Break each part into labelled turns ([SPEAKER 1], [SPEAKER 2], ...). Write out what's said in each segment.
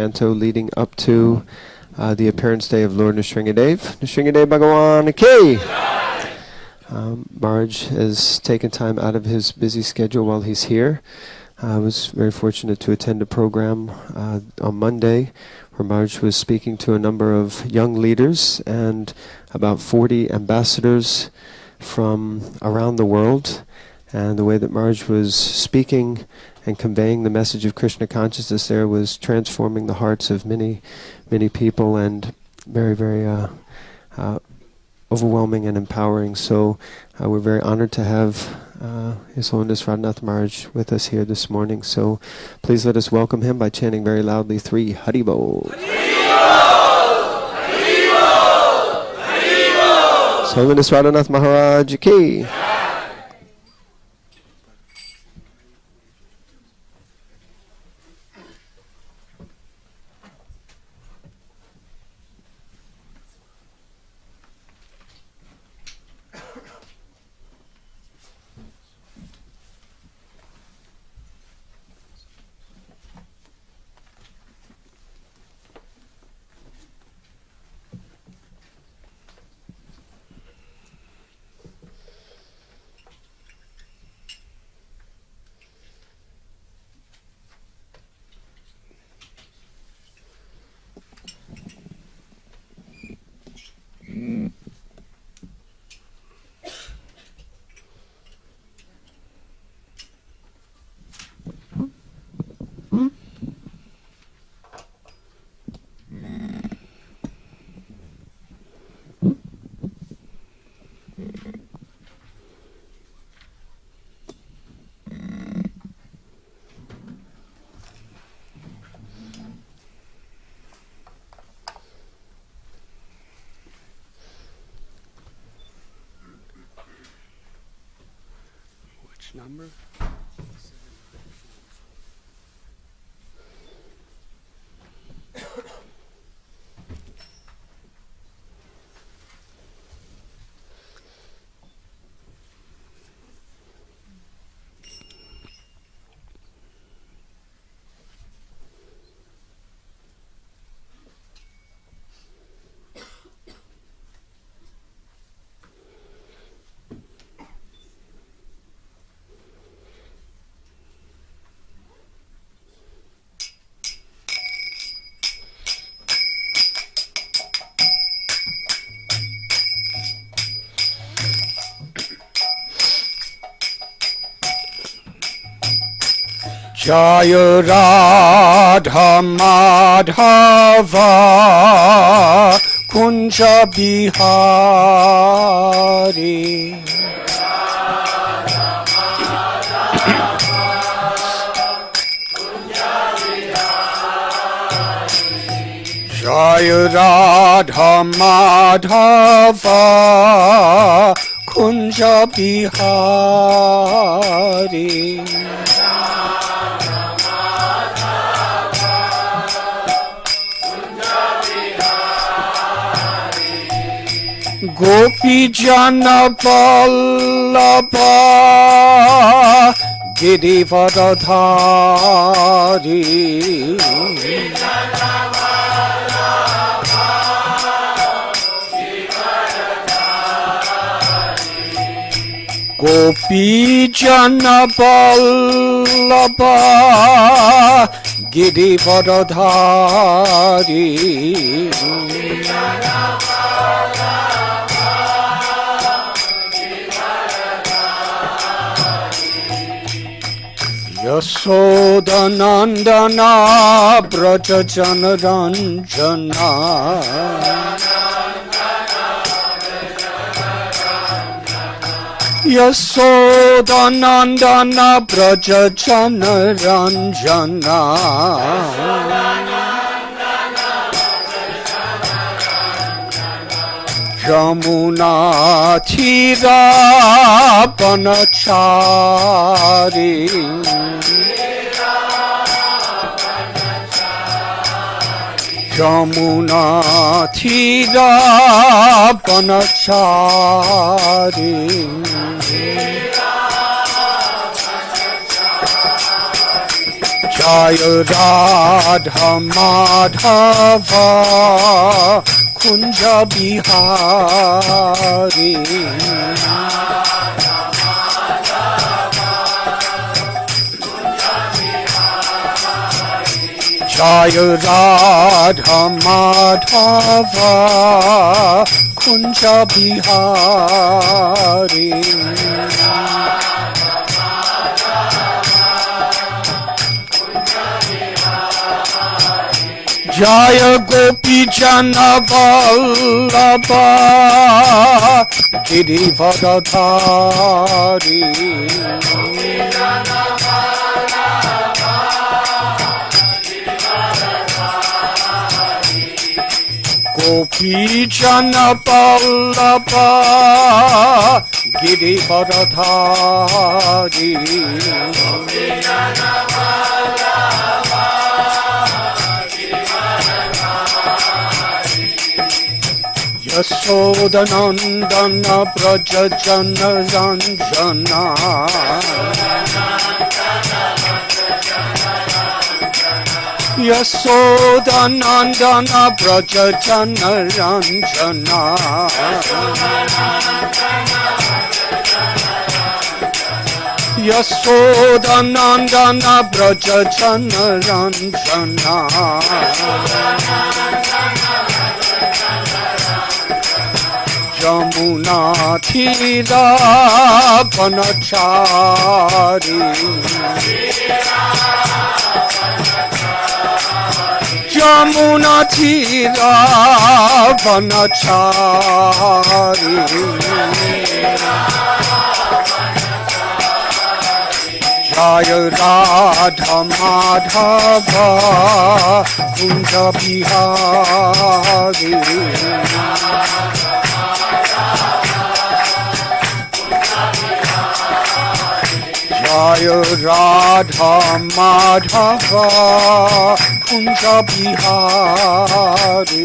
[SPEAKER 1] Canto leading up to the appearance day of Lord Nrsingadev. Nrsingadev Bhagawan Ki! Maharaj has taken time out of his busy schedule while he's here. I was very fortunate to attend a program on Monday where Maharaj was speaking to a number of young leaders and about 40 ambassadors from around the world. And the way that Maharaj was speaking and conveying the message of Krishna consciousness there was transforming the hearts of many, many people, and very, very overwhelming and empowering. So we're very honored to have His Holiness Radhanath Maharaj with us here this morning. So please let us welcome him by chanting very loudly 3 Haribol. Haribol! Haribol! Haribol! His Holiness Radhanath Maharaj Ki!
[SPEAKER 2] Number? Jaya Radha Madhava Kunja Bihari Jaya Radha Madhava Kunja Bihari Gopi Jana Vallabha Girivardhari Gopi Jana Vallabha Girivardhari Yasoda Nandana Braja Jana Ranjana Yasoda Nandana Braja Jana Ranjana Yamuna Thira Panachari Yamuna Thira Panachari Jaya Radha Madhava Kunja Bihari Jaya Radha Madhava Kunja Bihari Jaya Gopi Jana Vallabha Girivardhari Gopi Jana Vallabha Girivardhari Yasoda Nandana Braja Jana Ranjana Yasoda Nandana Braja Jana Ranjana Yasoda Nandana Braja Jana Ranjana Jamuna Thira Vanachari Jamuna Thira Vanachari Jaya Radha Madhava Kunja Bihari Jaya Radha Madhava Kunja Bihari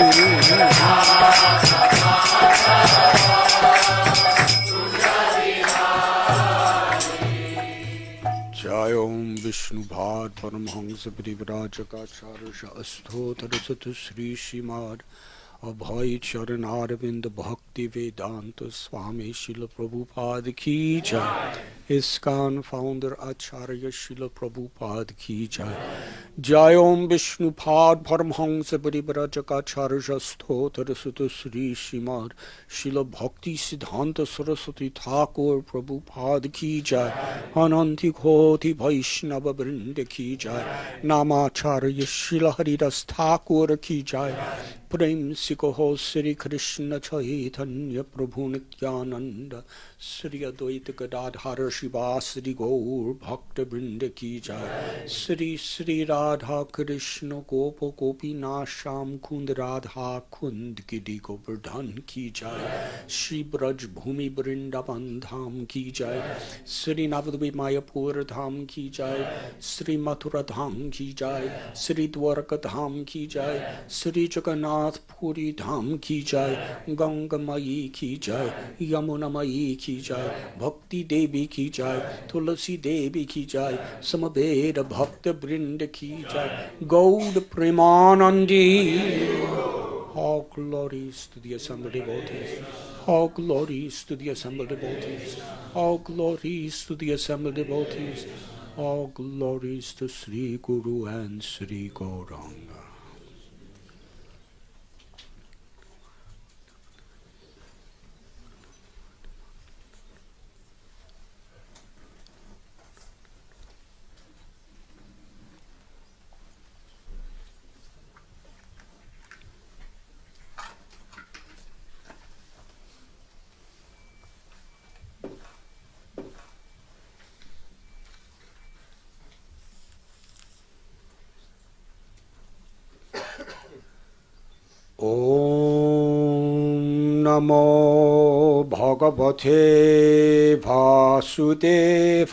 [SPEAKER 2] Jaya Om Vishnu Bhad Paramhansa Parivrajakacarya Asthotra Satu Sri Srimad Abhay Charan Arvind Bhakti Vedanta Swami Srila Prabhupada Ki Jai ISKCON founder Acharya Srila Prabhupada Ki Jai Jai Om Vishnu Pad Paramhansa Parivrajakacarya Stotra Sutta Sri Srimad Srila Bhakti Siddhanta Saraswati Thakur Prabhupada Ki Jai Ananti Koti Vaishnava Vrinda Ki Jai Namacharya Srila Haridas Thakur Ki Jai Prem Sikoho Sri Krishna Chaitanya Prabhu Nityananda Sri Advaita Gadadhara Shiva Sri Gaur Bhakta Vrinda Ki Jai Sri Sri Radha Krishna Gopa Gopinath Sham Kund Radha Kund Gidi Govardhan Ki Jai Shri Braj Bhumi Vrindavan Dham Ki Jai Sri Navadvip Mayapur Dham Ki Jai Sri Mathura Dham Ki Jai Sri Dwarka Dham Ki Jai Sri Jagannath Puri Dham Ki Jai Ganga Mayi Ki Jai Yamuna Mayi Ki Jai Bhakti Devi Ki Jai Tulasi Devi Ki Jai Samaveda Bhakta Vrinda Ki Jai Gaud Premanandi. All glories to the assembled devotees. All glories to the assembled devotees. All glories to the assembled devotees. All glories to Sri Guru and Sri Gauranga. Om Namo Bhagavate Vasudevaya.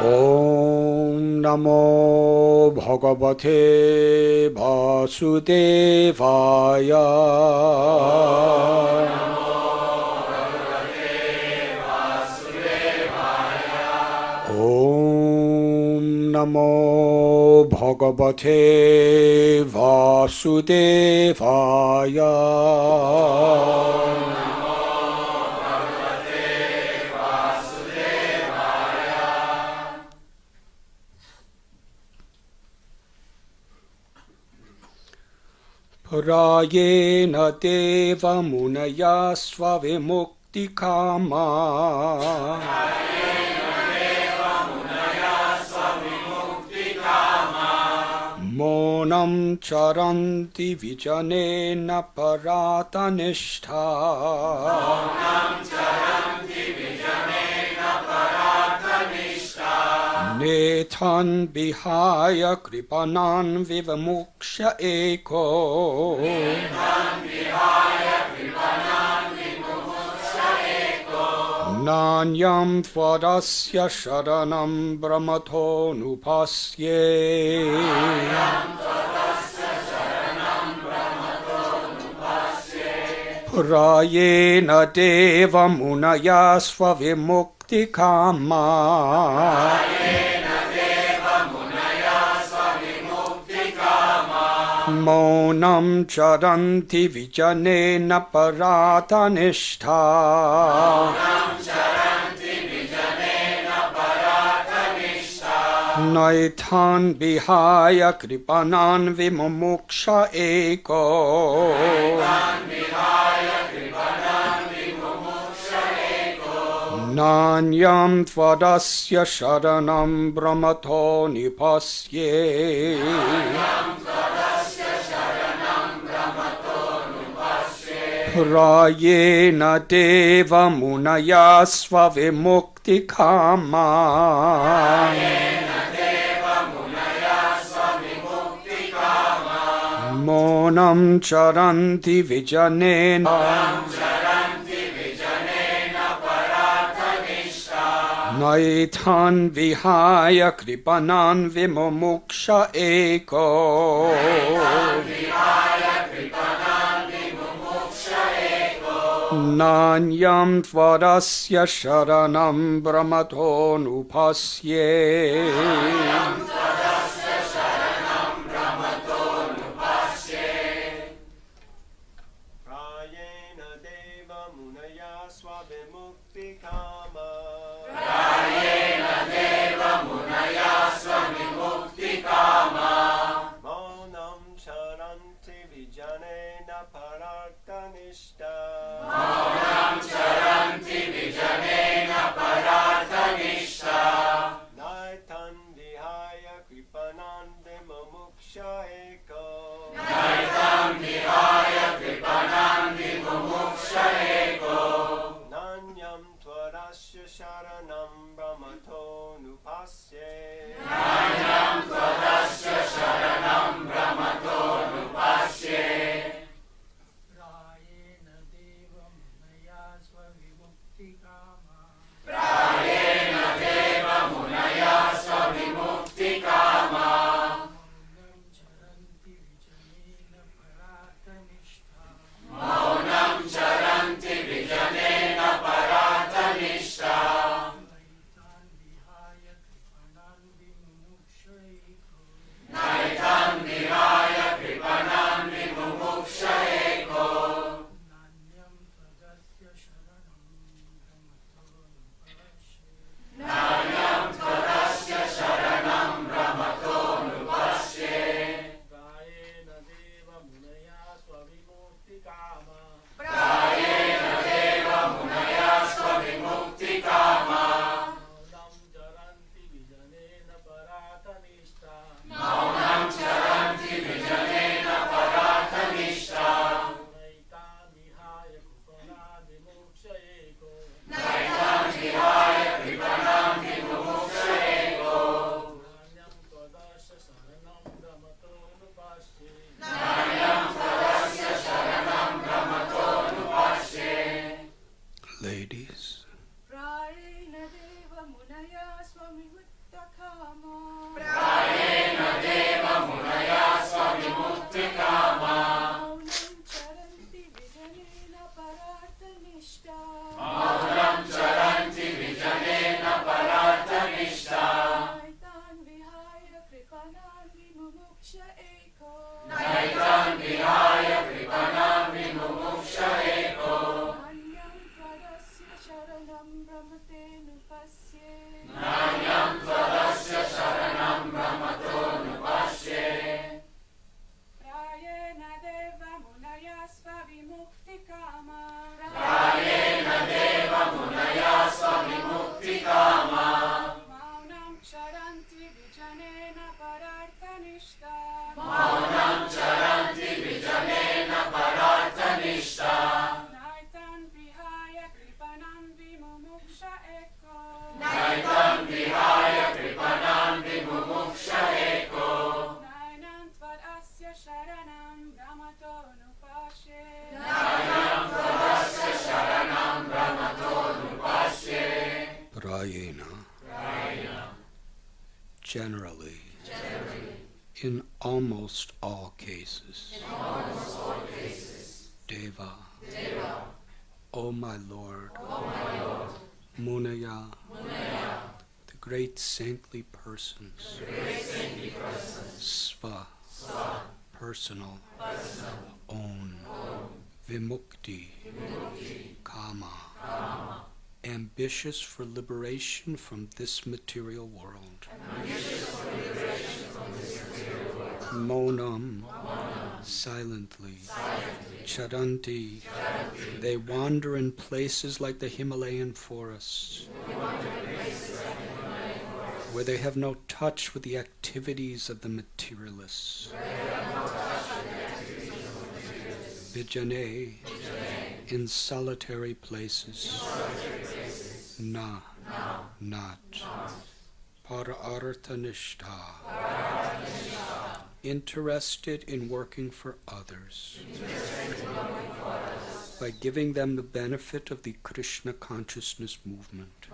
[SPEAKER 2] Om Namo Bhagavate Vasudevaya. Om Namo Bhagavate Vasudevaya. Prayena deva munaya svavimukti kama. Monam charanti vijanena paratanishta. Nethan bihaya kripanan vivamuksha eko. Nanyam tvarasya sharanam brahmato nupasye. Prayena deva munaya svavimukti kama. Monam charanti vijanena paratanishta. Naithan bihaya kripanan vimumuksha eko. Nanyam tvarasya sharanam brahmato nipasye. Prayena deva munaya svavimukti kama. Monam charanti vijanena. Naithan vihaya kripanan vimumuksha eko. Nanyam tvarasya sharanam brahmato nupasye.
[SPEAKER 3] Prayena deva munaya svavimukti kama. Monam charanti vijanena paratanishta. Naitan vihaya kripanan vimumuksha eko. Nanyam tvarasya sharanam brahmato nupasye.
[SPEAKER 4] Prayena deva munaya svavimukti kama. Monam charanti vijanena paratanishta. Naitan vihaya kripanan vimumuksha eko. Nanyam tvarasya sharanam brahmato nupasye. Prayena deva munaya svavimukti kama. Monam charanti vijanena paratanishta. Naitan vihaya kripanan vimumuksha eko. Nanyam tvarasya sharanam brahmato nupasye.
[SPEAKER 2] Ladies.
[SPEAKER 5] Prayena deva munaya svavimukti kama.
[SPEAKER 4] Prayena deva
[SPEAKER 5] sharanam brahmate nupasye.
[SPEAKER 6] Nanyam tvarasya sharanam brahmato nupasye.
[SPEAKER 5] Prayena deva munaya svavimukti kama.
[SPEAKER 6] Prayena deva munaya svavimukti kama.
[SPEAKER 5] Maunam charanti vijanena pararthanishta.
[SPEAKER 6] Maunam charanti vijanena pararthanishta.
[SPEAKER 5] Naitan vihaya kripanam vimumuksha eko.
[SPEAKER 6] Naitam vihaya kripanam vimumuksha eko.
[SPEAKER 5] Nainam tvad asya sharanam brahmato nupasye.
[SPEAKER 6] Nayam tvarasya sharanam brahmato nupasye.
[SPEAKER 2] Prayena. Generally, in almost all cases, Deva, O my Lord, Munaya, the great saintly persons, Sva, personal, own, Vimukti, Kama, ambitious for liberation from this material world. Monam, silently. Charanti, they wander in places like the Himalayan forests, where they have no touch with the activities of the materialists. Vijane, in solitary places. Na, not. Para-arthanishta, interested in working for others, by giving them the benefit of the Krishna consciousness movement,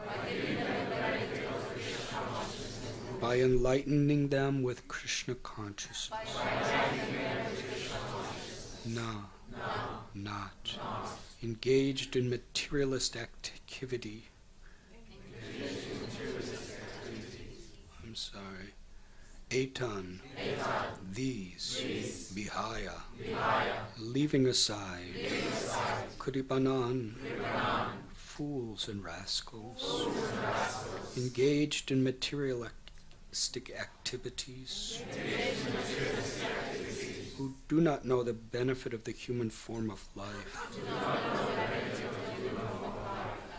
[SPEAKER 2] by enlightening them with Krishna consciousness. Na, not. Engaged in materialist activity. I'm sorry. Etan, these, Vihaya, leaving aside, Kripanan, fools and rascals, engaged in materialistic activities, who do not know the benefit of the human form of life.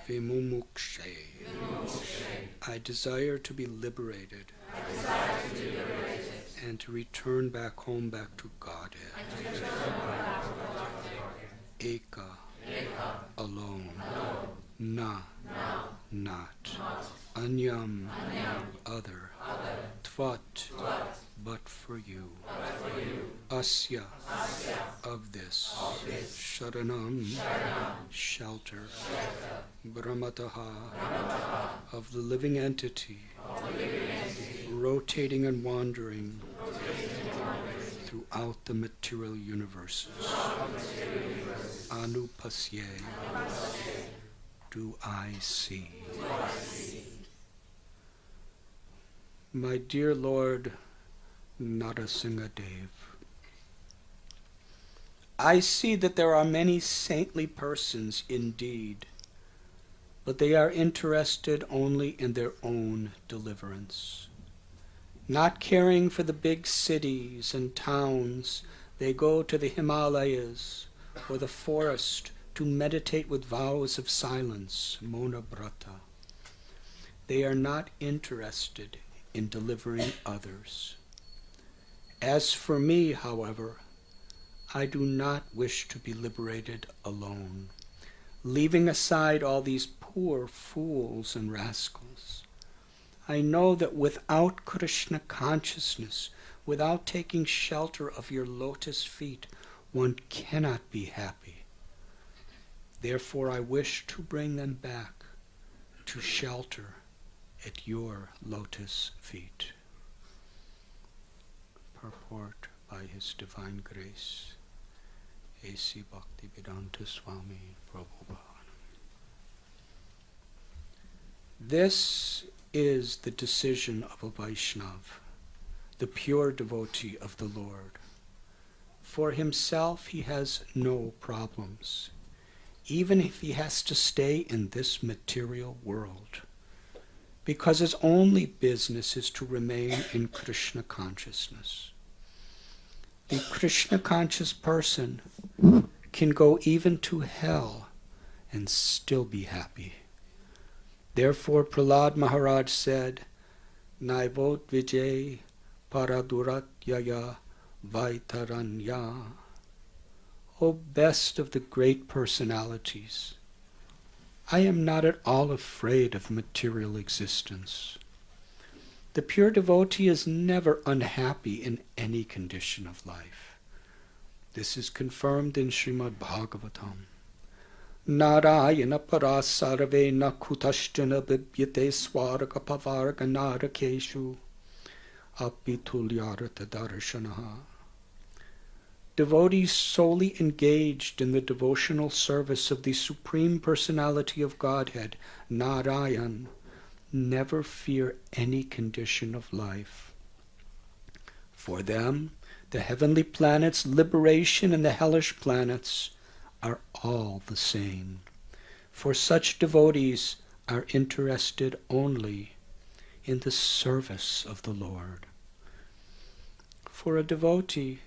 [SPEAKER 2] Vimumukshe, I desire to be liberated, and to return back home, back to Godhead. Eka, alone. Na, not. Anyam, other. Tvat, but for you. Asya, of this. Sharanam, shelter. Brahmataha, of the living entity, rotating and wandering throughout the material universes. Anupasye, do I see. My dear Lord Narasimhadev, I see that there are many saintly persons indeed, but they are interested only in their own deliverance. Not caring for the big cities and towns, they go to the Himalayas or the forest to meditate with vows of silence, Mona Brata. They are not interested in delivering others. As for me, however, I do not wish to be liberated alone, leaving aside all these poor fools and rascals. I know that without Krishna consciousness, without taking shelter of your lotus feet, one cannot be happy. Therefore I wish to bring them back to shelter at your lotus feet. Purport by His Divine Grace, A.C. Bhaktivedanta Swami Prabhupada. This is the decision of a Vaishnava, the pure devotee of the Lord. For himself he has no problems. even if he has to stay in this material world, because his only business is to remain in Krishna consciousness. The Krishna conscious person can go even to hell and still be happy. Therefore Prahlad Maharaj said, Naivot Vijay Paraduratyaya Vaitaranya. O best of the great personalities, I am not at all afraid of material existence. The pure devotee is never unhappy in any condition of life. This is confirmed in Srimad Bhagavatam. Narayana parasarve nakhutashtana bibyate swarga pavarga narakeshu apitulyarata darshanaha. Devotees solely engaged in the devotional service of the Supreme Personality of Godhead, Narayan, never fear any condition of life. For them, the heavenly planets' liberation and the hellish planets are all the same. For such devotees are interested only in the service of the Lord. For a devotee,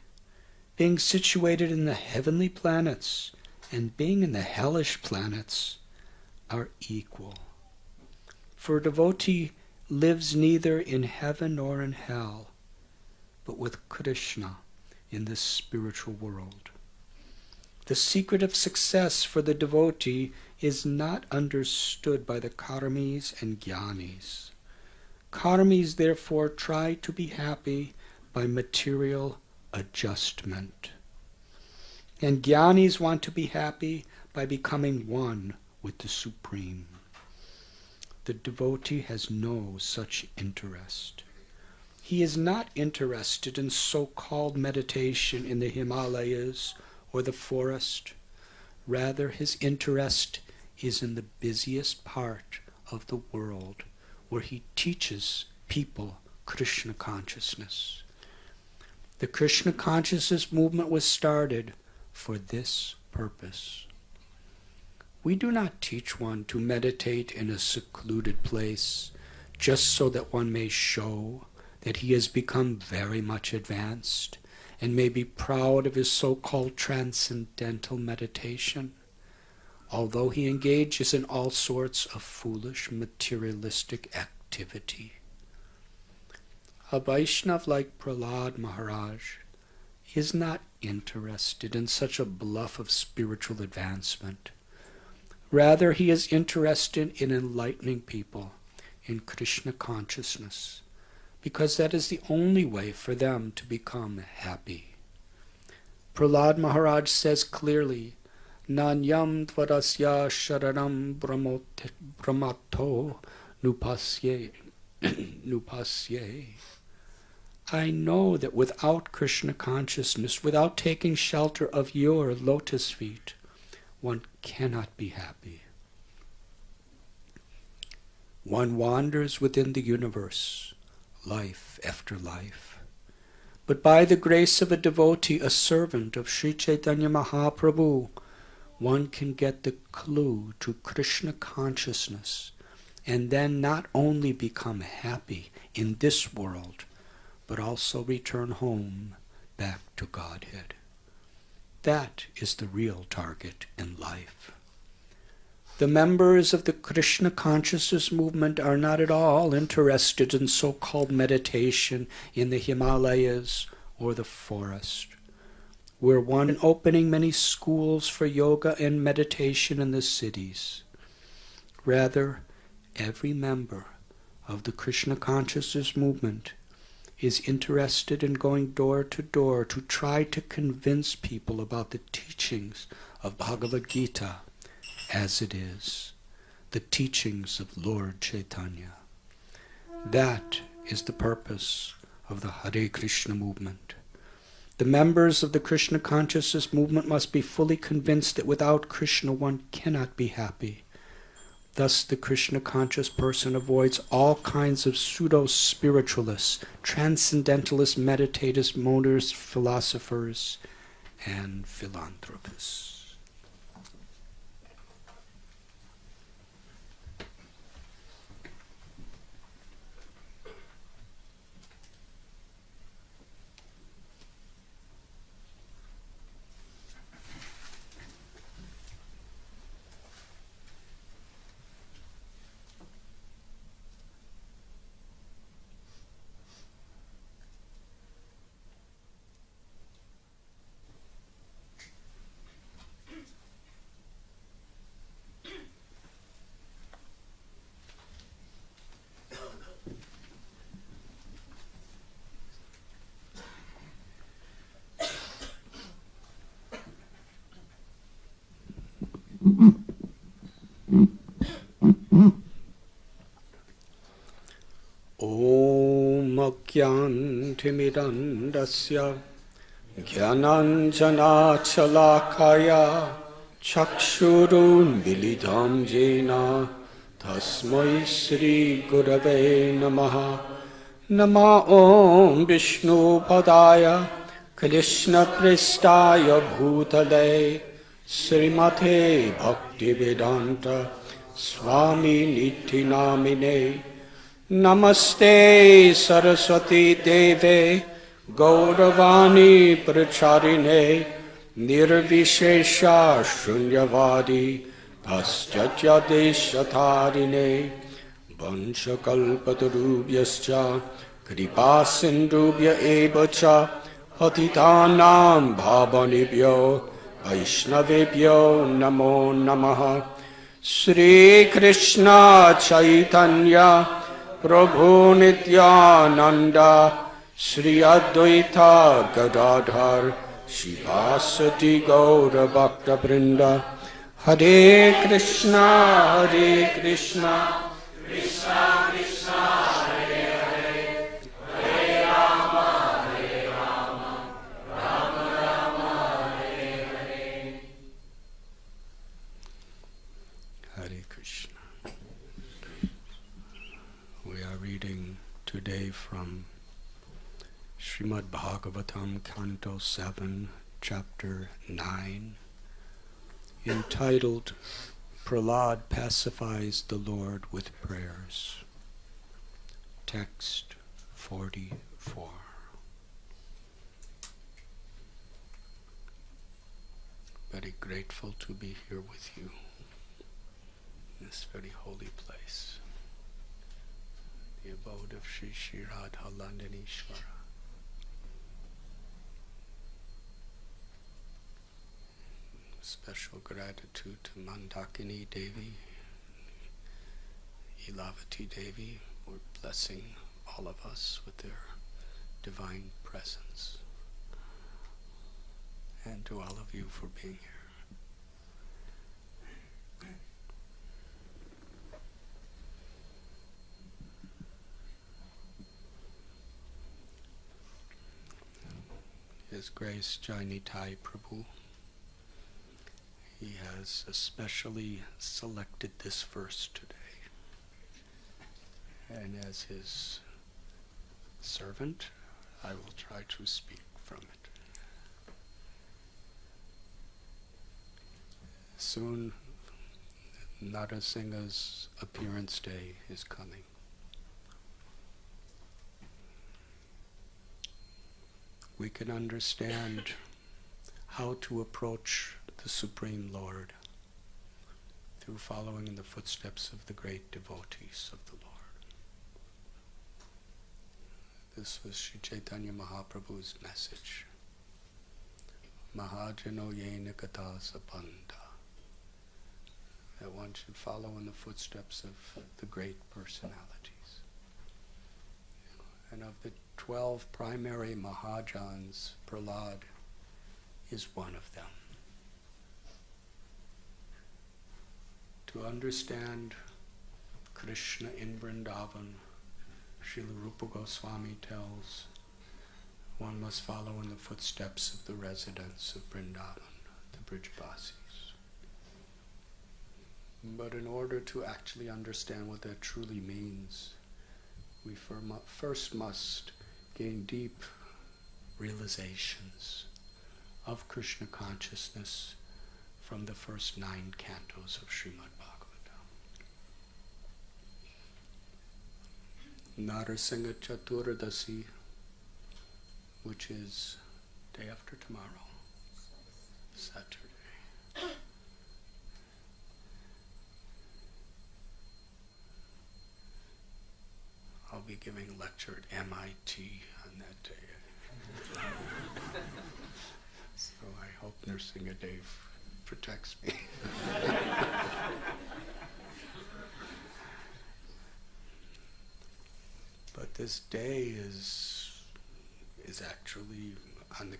[SPEAKER 2] being situated in the heavenly planets and being in the hellish planets are equal. For a devotee lives neither in heaven nor in hell, but with Krishna in this spiritual world. The secret of success for the devotee is not understood by the karmis and jnanis. Karmis therefore try to be happy by material adjustment. And jnanis want to be happy by becoming one with the Supreme. The devotee has no such interest. He is not interested in so-called meditation in the Himalayas or the forest. Rather, his interest is in the busiest part of the world where he teaches people Krishna consciousness. The Krishna consciousness movement was started for this purpose. We do not teach one to meditate in a secluded place just so that one may show that he has become very much advanced and may be proud of his so-called transcendental meditation, although he engages in all sorts of foolish materialistic activity. A Vaishnava like Prahlad Maharaj is not interested in such a bluff of spiritual advancement. Rather, he is interested in enlightening people in Krishna consciousness, because that is the only way for them to become happy. Prahlad Maharaj says clearly, Nanyam tvadasya sharanam brahmato nupasye. I know that without Krishna consciousness, without taking shelter of your lotus feet, one cannot be happy. One wanders within the universe, life after life. But by the grace of a devotee, a servant of Sri Chaitanya Mahaprabhu, one can get the clue to Krishna consciousness and then not only become happy in this world, but also return home back to Godhead. That is the real target in life. The members of the Krishna consciousness movement are not at all interested in so-called meditation in the Himalayas or the forest. We're one opening many schools for yoga and meditation in the cities. Rather, every member of the Krishna consciousness movement is interested in going door to door to try to convince people about the teachings of Bhagavad Gita as it is, the teachings of Lord Chaitanya. That is the purpose of the Hare Krishna movement. The members of the Krishna consciousness movement must be fully convinced that without Krishna one cannot be happy. Thus the Krishna conscious person avoids all kinds of pseudo-spiritualists, transcendentalists, meditators, moners, philosophers, and philanthropists. Om Agyantimidandasya Jnananjana Chalakaya Chakshurun Milidam Jena Tasmai Sri Gurave Namaha Nama Om Vishnu Padaya Krishna Prestaya Bhutale Srimate Bhaktivedanta Swami Niti Namine Namaste Saraswati Deve Gauravani Pracharine Nirvishesha Shunyavadi Paschatya Deshatarine Vanchakalpatarubhyascha Kripa Sindhubhya Evacha Patitanam Bhavanibhyo Vaishnavibhyo Namo Namaha Sri Krishna Chaitanya Prabhu Nityananda Sri Advaita Gadadhar Shivasati Gaura Bhakta Vrinda Hare Krishna Krishna Krishna Hare Hare Hare Rama Rama Rama Hare Hare Hare Krishna. We are reading today from Srimad Bhagavatam, Canto 7, Chapter 9, entitled Prahlad Pacifies the Lord with Prayers. Text 44. Very grateful to be here with you in this very holy place, the abode of Sri Sri Radha Landanishwara. Special gratitude to Mandakini Devi, Ilavati Devi, for blessing all of us with their divine presence. And to all of you for being here. His Grace Jainitai Prabhu, he has especially selected this verse today. And as his servant, I will try to speak from it. Soon, Narasingha's appearance day is coming. We can understand how to approach the Supreme Lord through following in the footsteps of the great devotees of the Lord. This was Sri Chaitanya Mahaprabhu's message. Mahajano yena kata sapanta. That one should follow in the footsteps of the great personalities. And of the 12 primary Mahajans, Prahlad is one of them. To understand Krishna in Vrindavan, Srila Rupa Goswami tells, one must follow in the footsteps of the residents of Vrindavan, the Brijvasis. But in order to actually understand what that truly means, we first must gain deep realizations of Krishna consciousness from the first 9 cantos of Srimad Bhagavatam. Narasingha Chaturdasi, which is day after tomorrow, Saturday. I'll be giving a lecture at MIT on that day. So I hope Nrsimha Dev protects me. But this day is actually on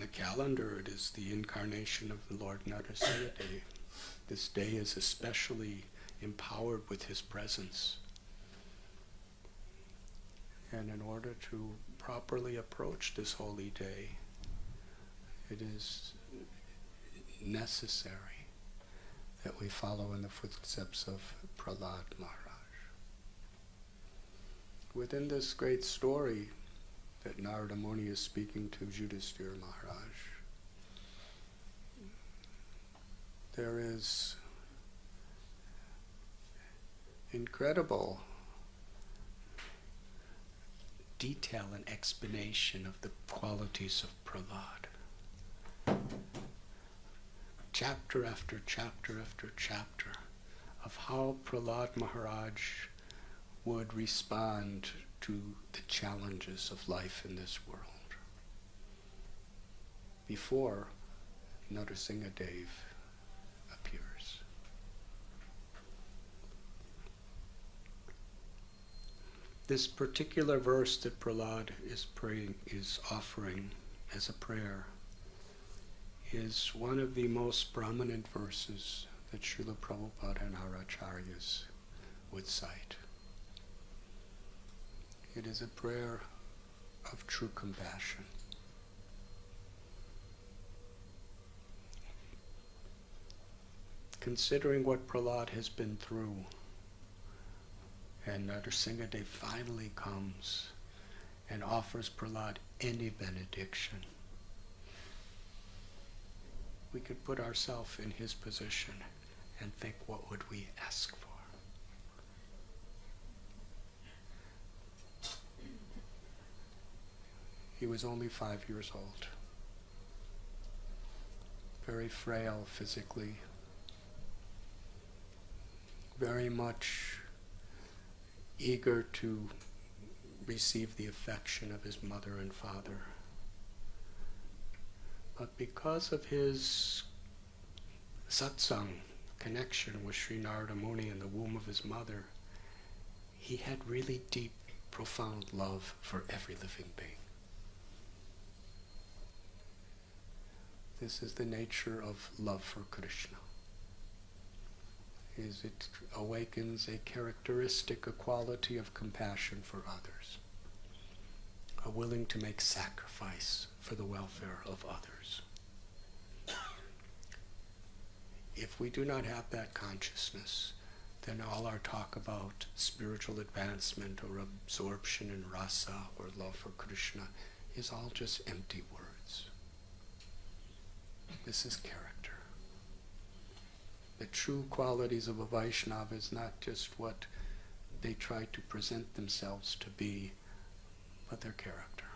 [SPEAKER 2] the calendar. It is the incarnation of the Lord Nrsimha Dev. This day is especially empowered with his presence. And in order to properly approach this holy day, it is necessary that we follow in the footsteps of Prahlad Maharaj. Within this great story that Narada Muni is speaking to Yudhisthira Maharaj, there is incredible detail and explanation of the qualities of Prahlad. Chapter after chapter after chapter of how Prahlad Maharaj would respond to the challenges of life in this world before Narasimhadev appears. This particular verse that Prahlad is offering as a prayer is one of the most prominent verses that Srila Prabhupada and our acharyas would cite. It is a prayer of true compassion. Considering what Prahlad has been through, and Narasimhadev finally comes and offers Prahlad any benediction, we could put ourselves in his position and think, what would we ask for? He was only 5 years old, very frail physically, very much eager to receive the affection of his mother and father. But because of his satsang, connection with Sri Narada Muni in the womb of his mother, he had really deep, profound love for every living being. This is the nature of love for Krishna. It awakens a characteristic, a quality of compassion for others, a willing to make sacrifice for the welfare of others. If we do not have that consciousness, then all our talk about spiritual advancement or absorption in rasa or love for Krishna is all just empty words. This is character. The true qualities of a Vaishnava is not just what they try to present themselves to be, but their character.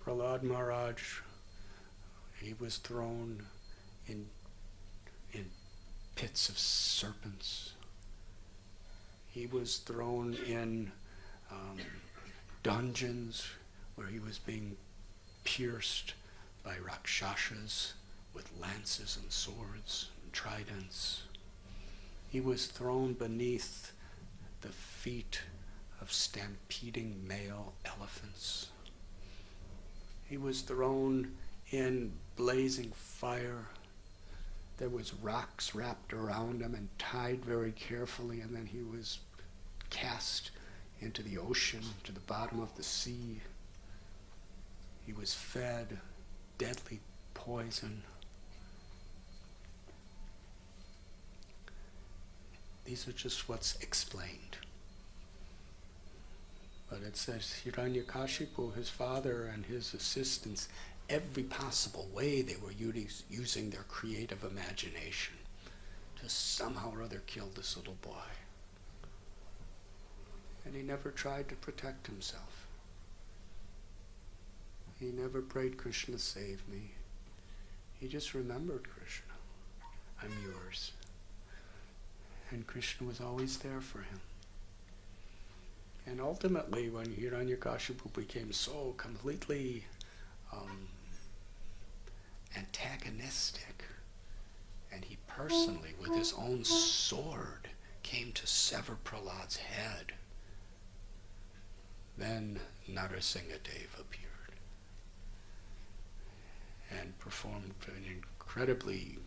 [SPEAKER 2] Prahlad Maharaj, he was thrown in pits of serpents. He was thrown in dungeons where he was being pierced by rakshasas with lances and swords and tridents. He was thrown beneath the feet of stampeding male elephants. He was thrown in blazing fire. There was rocks wrapped around him and tied very carefully, and then he was cast into the ocean, to the bottom of the sea. He was fed deadly poison. These are just what's explained. But it says Hiranyakashipu, his father and his assistants, every possible way they were using their creative imagination to somehow or other kill this little boy. And he never tried to protect himself. He never prayed, Krishna, save me. He just remembered Krishna. I'm yours. And Krishna was always there for him. And ultimately, when Hiranyakashipu became so completely antagonistic, and he personally, with his own sword, came to sever Prahlad's head, then Narasimhadev appeared and performed an incredibly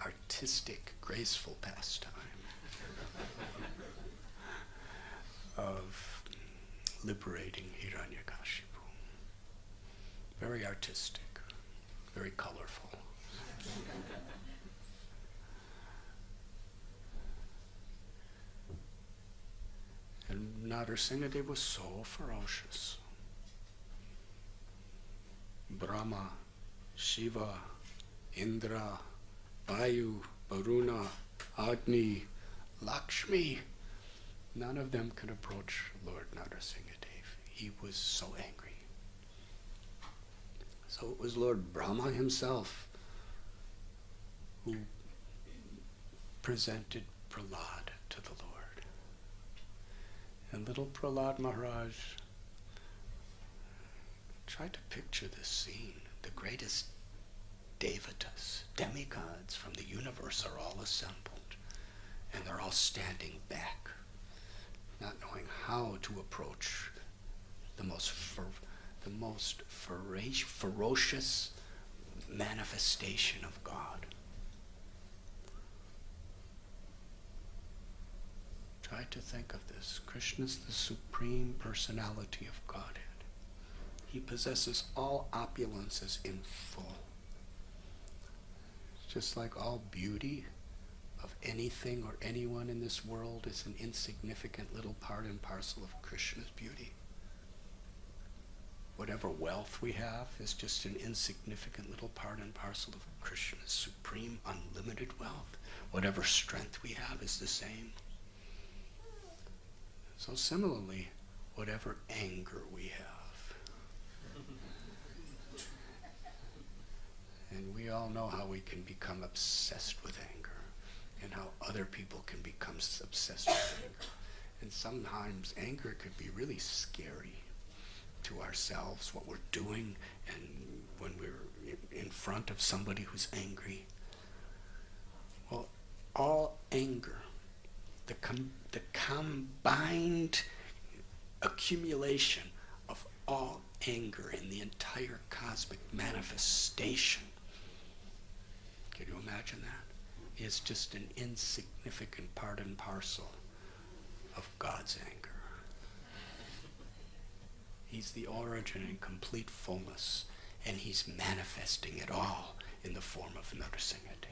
[SPEAKER 2] artistic, graceful pastime. of liberating Hiranyakashipu. Very artistic, very colorful. And Narasimhadev was so ferocious. Brahma, Shiva, Indra, Vayu, Varuna, Agni, Lakshmi, none of them could approach Lord Narasimhadev. He was so angry. So it was Lord Brahma himself who presented Prahlad to the Lord. And little Prahlad Maharaj tried to picture this scene. The greatest devatas, demigods from the universe are all assembled. And they're all standing back, not knowing how to approach the most ferocious manifestation of God. Try to think of this. Krishna's the supreme personality of Godhead. He possesses all opulences in full. Just like all beauty of anything or anyone in this world is an insignificant little part and parcel of Krishna's beauty. Whatever wealth we have is just an insignificant little part and parcel of Krishna's supreme unlimited wealth. Whatever strength we have is the same. So similarly, whatever anger we have, and we all know how we can become obsessed with anger, and how other people can become obsessed with anger. And sometimes anger could be really scary to ourselves, what we're doing, and when we're in front of somebody who's angry. Well, all anger, the combined accumulation of all anger in the entire cosmic manifestation, can you imagine that? Is just an insignificant part and parcel of God's anger. He's the origin and complete fullness, and he's manifesting it all in the form of Narasimhadev.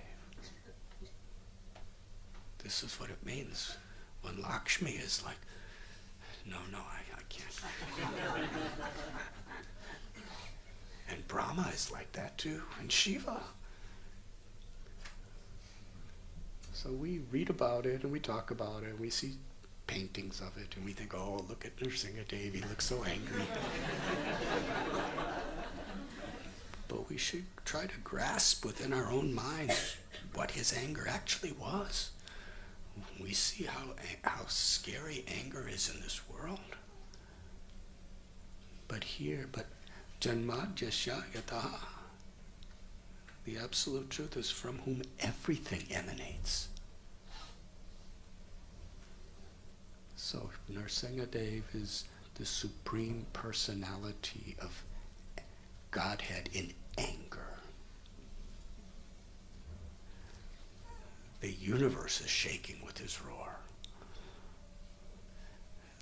[SPEAKER 2] This is what it means when Lakshmi is like, no, I can't. And Brahma is like that too, and Shiva. So we read about it and we talk about it and we see paintings of it and we think, oh, look at Narasimhadev, he looks so angry. But we should try to grasp within our own minds what his anger actually was. We see how scary anger is in this world. But Janmadhyasya Yataha, the absolute truth is from whom everything emanates. So Narasimhadev is the supreme personality of Godhead in anger. The universe is shaking with his roar.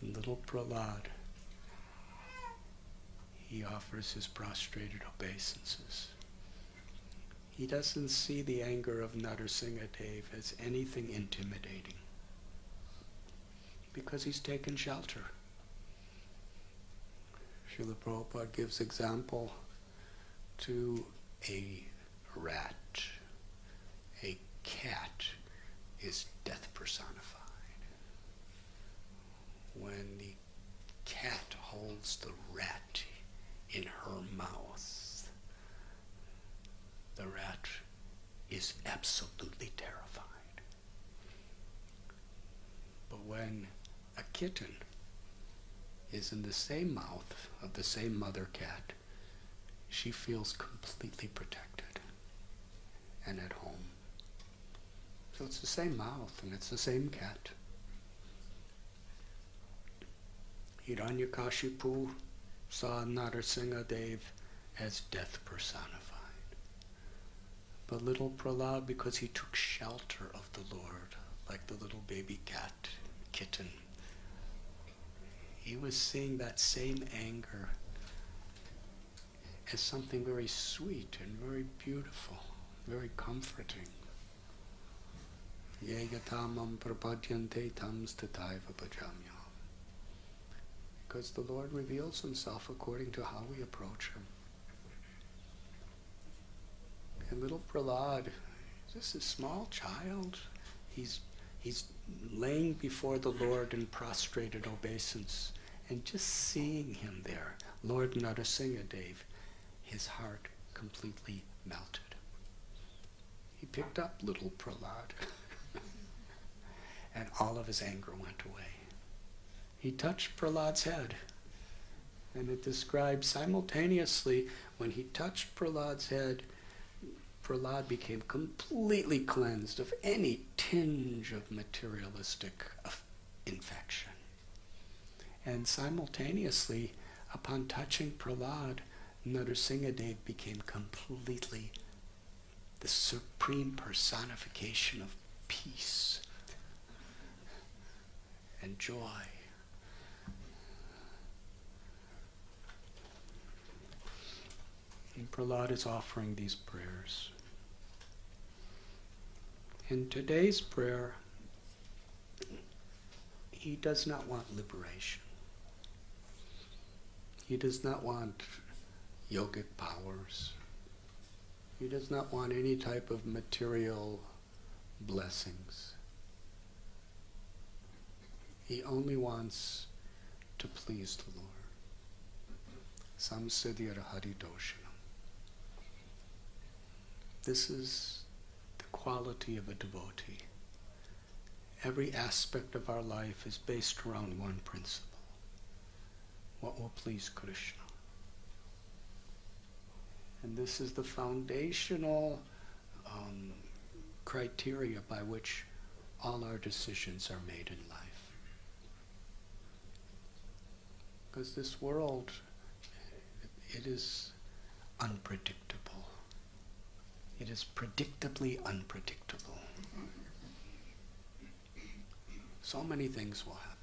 [SPEAKER 2] And little Prahlad, he offers his prostrated obeisances. He doesn't see the anger of Narasimhadev as anything intimidating, because he's taken shelter. Srila Prabhupada gives example to a rat. A cat is death personified. When the cat holds the rat in her mouth, the rat is absolutely terrified. But when a kitten is in the same mouth of the same mother cat, she feels completely protected and at home. So it's the same mouth and it's the same cat. Hiranyakashipu saw Narasimhadev as death personified. But little Prahlad, because he took shelter of the Lord, like the little baby cat, kitten, he was seeing that same anger as something very sweet and very beautiful, very comforting. Yegatamam prapadyante tams tataiva bhajamyam. Because the Lord reveals himself according to how we approach him. And little Prahlad, just a small child, he's laying before the Lord in prostrated obeisance, and just seeing him there, Lord Narasimhadev, his heart completely melted. He picked up little Prahlad, and all of his anger went away. He touched Prahlad's head, and it describes simultaneously when he touched Prahlad's head, Prahlad became completely cleansed of any tinge of materialistic infection. And simultaneously, upon touching Prahlad, Narasimhadev became completely the supreme personification of peace and joy. And Prahlad is offering these prayers. In today's prayer, he does not want liberation. He does not want yogic powers. He does not want any type of material blessings. He only wants to please the Lord. Samsiddhyar haridoshanam. This is the quality of a devotee. Every aspect of our life is based around one principle. What will please Krishna? And this is the foundational criteria by which all our decisions are made in life. Because this world, it is unpredictable. It is predictably unpredictable. So many things will happen.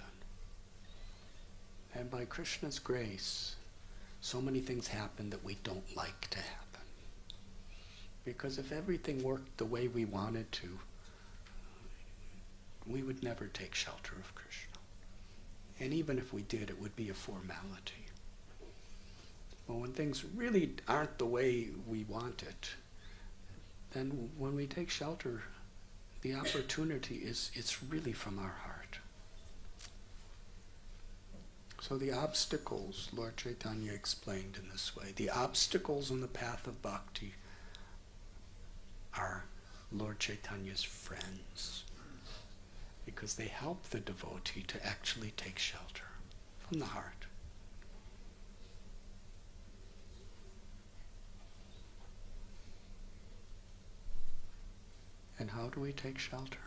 [SPEAKER 2] And by Krishna's grace, so many things happen that we don't like to happen. Because if everything worked the way we wanted to, we would never take shelter of Krishna. And even if we did, it would be a formality. But when things really aren't the way we want it, then when we take shelter, the opportunity it's really from our heart. So the obstacles, Lord Chaitanya explained in this way, the obstacles on the path of bhakti are Lord Chaitanya's friends, because they help the devotee to actually take shelter from the heart. And how do we take shelter?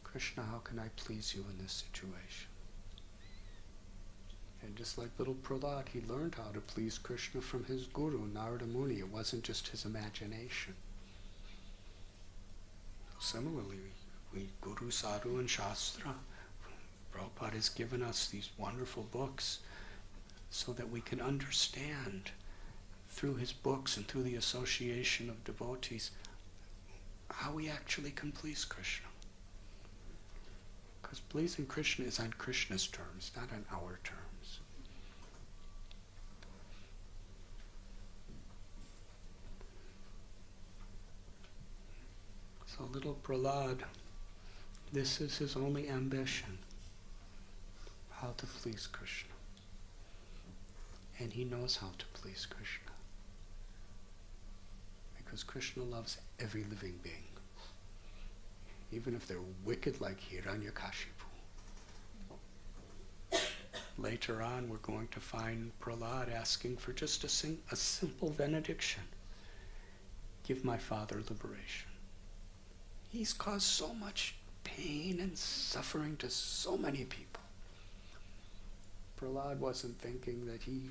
[SPEAKER 2] Krishna, how can I please you in this situation? And just like little Prahlad, he learned how to please Krishna from his guru, Narada Muni. It wasn't just his imagination. Similarly, we Guru, Sadhu, and Shastra, Prabhupada has given us these wonderful books so that we can understand through his books and through the association of devotees how we actually can please Krishna. Because pleasing Krishna is on Krishna's terms, not on our terms. So little Prahlad, this is his only ambition, how to please Krishna. And he knows how to please Krishna. Because Krishna loves every living being. Even if they're wicked like Hiranyakashipu. Later on, we're going to find Prahlad asking for just a simple benediction. Give my father liberation. He's caused so much pain and suffering to so many people. Prahlad wasn't thinking that he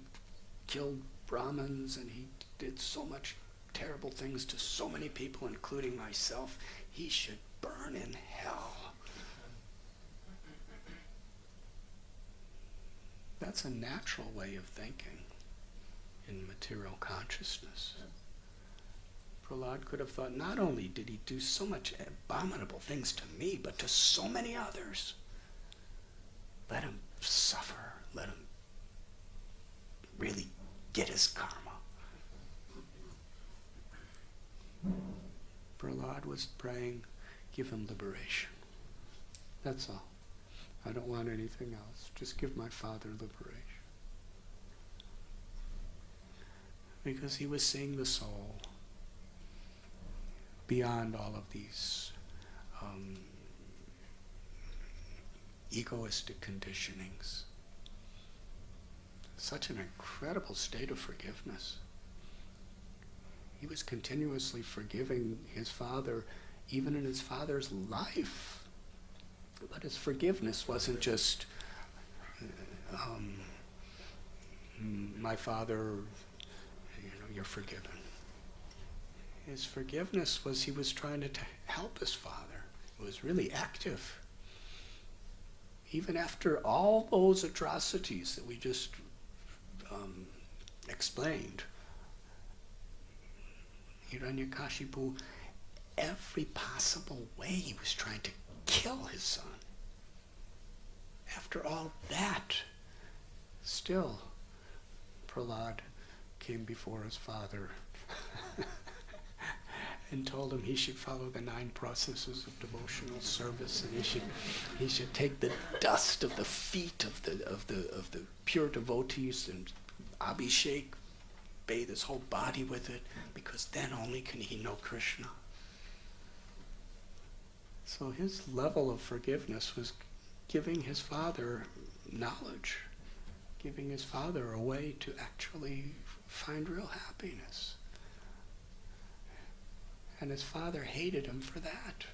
[SPEAKER 2] killed Brahmins and he did so much terrible things to so many people, including myself. He should burn in hell. that's a natural way of thinking in material consciousness. Prahlad could have thought, not only did he do so much abominable things to me, but to so many others. Let him suffer. Let him really get his karma. Prahlad was praying, give him liberation. That's all. I don't want anything else. Just give my father liberation. Because he was seeing the soul beyond all of these egoistic conditionings. Such an incredible state of forgiveness. He was continuously forgiving his father, even in his father's life. But his forgiveness wasn't just, my father, you're forgiven. His forgiveness was he was trying to help his father. It was really active. Even after all those atrocities that we just explained, Hiranyakashipu, every possible way he was trying to kill his son. After all that, still, Prahlad came before his father and told him he should follow the 9 processes of devotional service, and he should take the dust of the feet of the pure devotees and abhishek, bathe his whole body with it, because then only can he know Krishna. So his level of forgiveness was giving his father knowledge, giving his father a way to actually find real happiness. And his father hated him for that.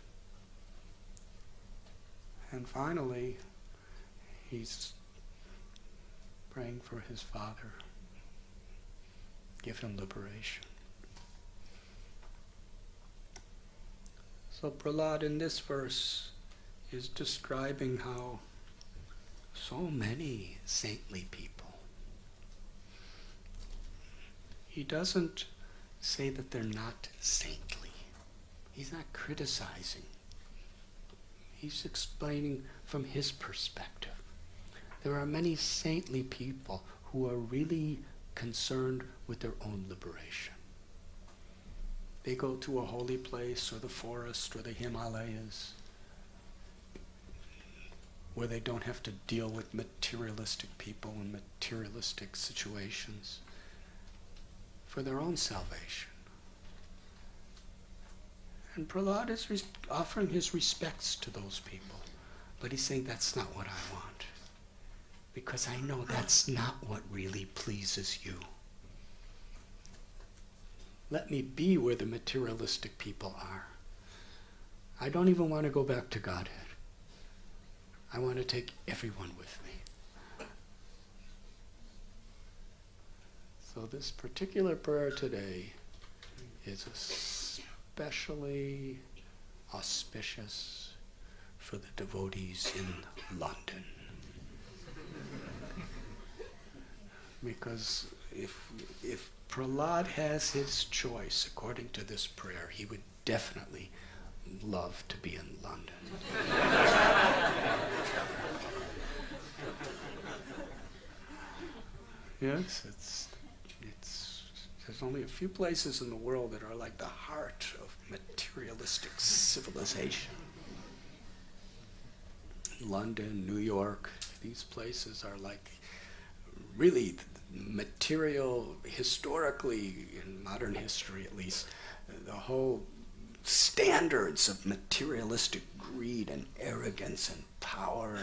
[SPEAKER 2] And finally, he's praying for his father. Give him liberation. So Prahlad in this verse is describing how so many saintly people, he doesn't say that they're not saintly. He's not criticizing. He's explaining from his perspective. There are many saintly people who are really concerned with their own liberation. They go to a holy place or the forest or the Himalayas where they don't have to deal with materialistic people and materialistic situations for their own salvation. And Prahlad is offering his respects to those people. But he's saying, that's not what I want. Because I know that's not what really pleases you. Let me be where the materialistic people are. I don't even want to go back to Godhead. I want to take everyone with me. So this particular prayer today is especially auspicious for the devotees in London. Because if Prahlad has his choice according to this prayer, he would definitely love to be in London. Yes, there's only a few places in the world that are like the heart of materialistic civilization. London, New York, these places are like really material, historically, in modern history at least, the whole standards of materialistic greed and arrogance and power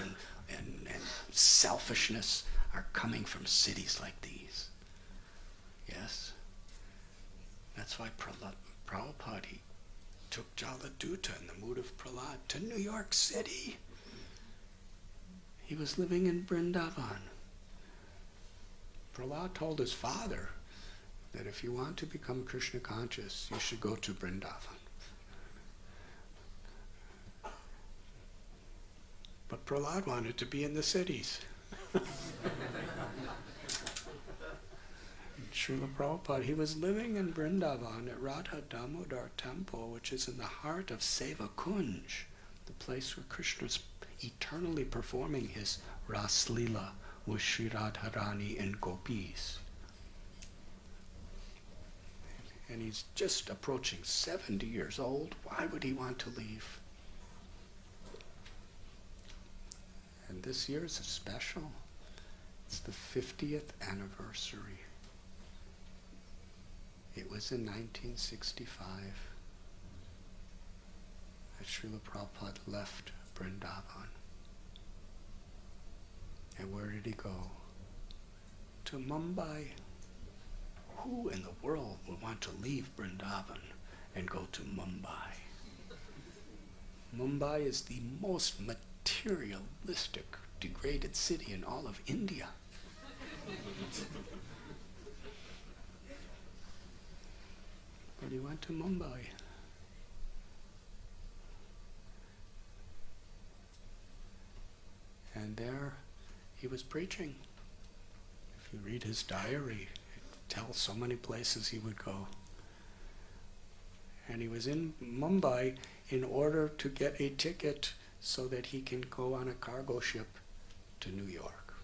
[SPEAKER 2] and selfishness are coming from cities like these. Yes? That's why Prabhupada took Jaladuta in the mood of Prahlad to New York City. He was living in Vrindavan. Prahlad told his father that if you want to become Krishna conscious, you should go to Vrindavan. But Prahlad wanted to be in the cities. Srila Prabhupada, he was living in Vrindavan at Radha Damodar Temple, which is in the heart of Seva Kunj, the place where Krishna is eternally performing his Ras Leela with Sri Radharani and Gopis. And he's just approaching 70 years old. Why would he want to leave? And this year is special. It's the 50th anniversary. It was in 1965 that Srila Prabhupada left Vrindavan. And where did he go? To Mumbai. Who in the world would want to leave Vrindavan and go to Mumbai? Mumbai is the most materialistic, degraded city in all of India. But he went to Mumbai. And there he was preaching. If you read his diary, it tells so many places he would go. And he was in Mumbai in order to get a ticket so that he can go on a cargo ship to New York.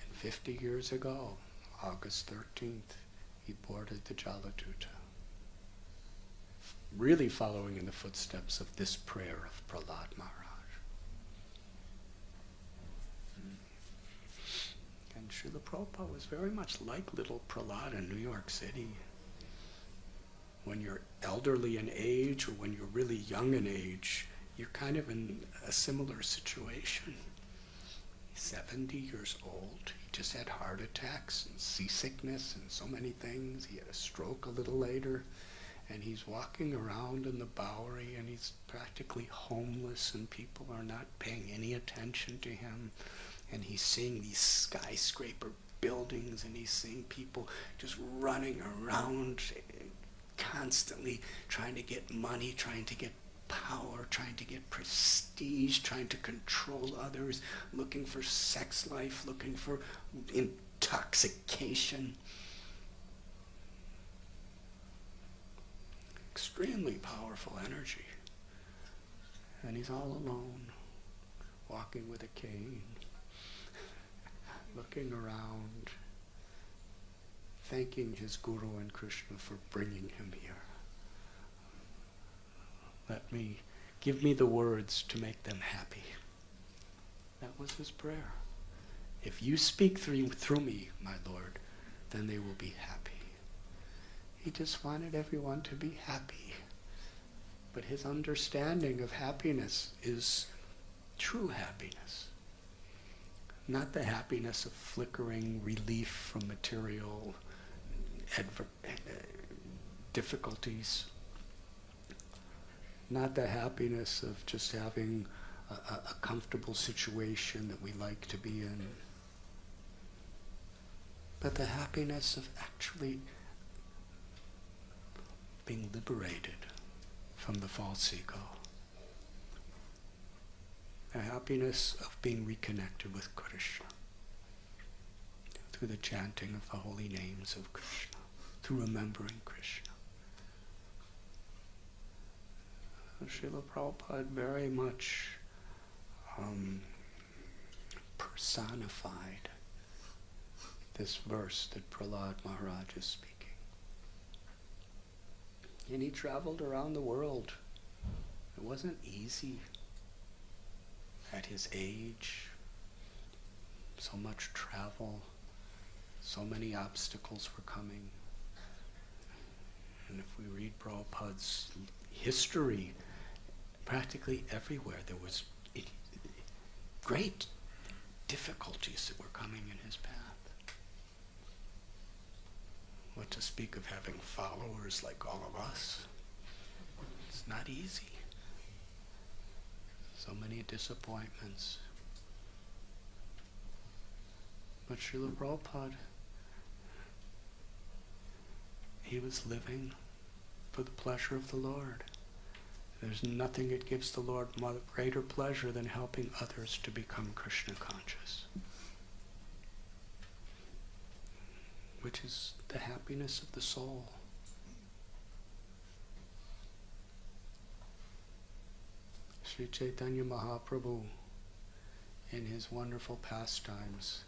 [SPEAKER 2] And 50 years ago, August 13th, he boarded the Jaladuta, really following in the footsteps of this prayer of Prahlad Maharaj. And Srila Prabhupada was very much like little Prahlad in New York City. When you're elderly in age or when you're really young in age, you're kind of in a similar situation. He's 70 years old. He just had heart attacks and seasickness and so many things. He had a stroke a little later. And he's walking around in the Bowery and he's practically homeless and people are not paying any attention to him. And he's seeing these skyscraper buildings and he's seeing people just running around constantly trying to get money, trying to get power, trying to get prestige, trying to control others, looking for sex life, looking for intoxication. Extremely powerful energy. And he's all alone, walking with a cane, looking around, thanking his Guru and Krishna for bringing him here. Give me the words to make them happy. That was his prayer. If you speak through me, my Lord, then they will be happy. He just wanted everyone to be happy. But his understanding of happiness is true happiness. Not the happiness of flickering relief from material difficulties. Not the happiness of just having a comfortable situation that we like to be in. But the happiness of actually being liberated from the false ego. The happiness of being reconnected with Krishna through the chanting of the holy names of Krishna, through remembering Krishna. Srila Prabhupada very much personified this verse that Prahlad Maharaj is speaking. And he traveled around the world. It wasn't easy at his age. So much travel, so many obstacles were coming. And if we read Prabhupada's history, practically everywhere there was great difficulties that were coming in his path. What to speak of having followers like all of us? It's not easy. So many disappointments. But Srila Prabhupada, he was living for the pleasure of the Lord. There's nothing that gives the Lord greater pleasure than helping others to become Krishna conscious. which is the happiness of the soul. Sri Chaitanya Mahaprabhu, in his wonderful pastimes,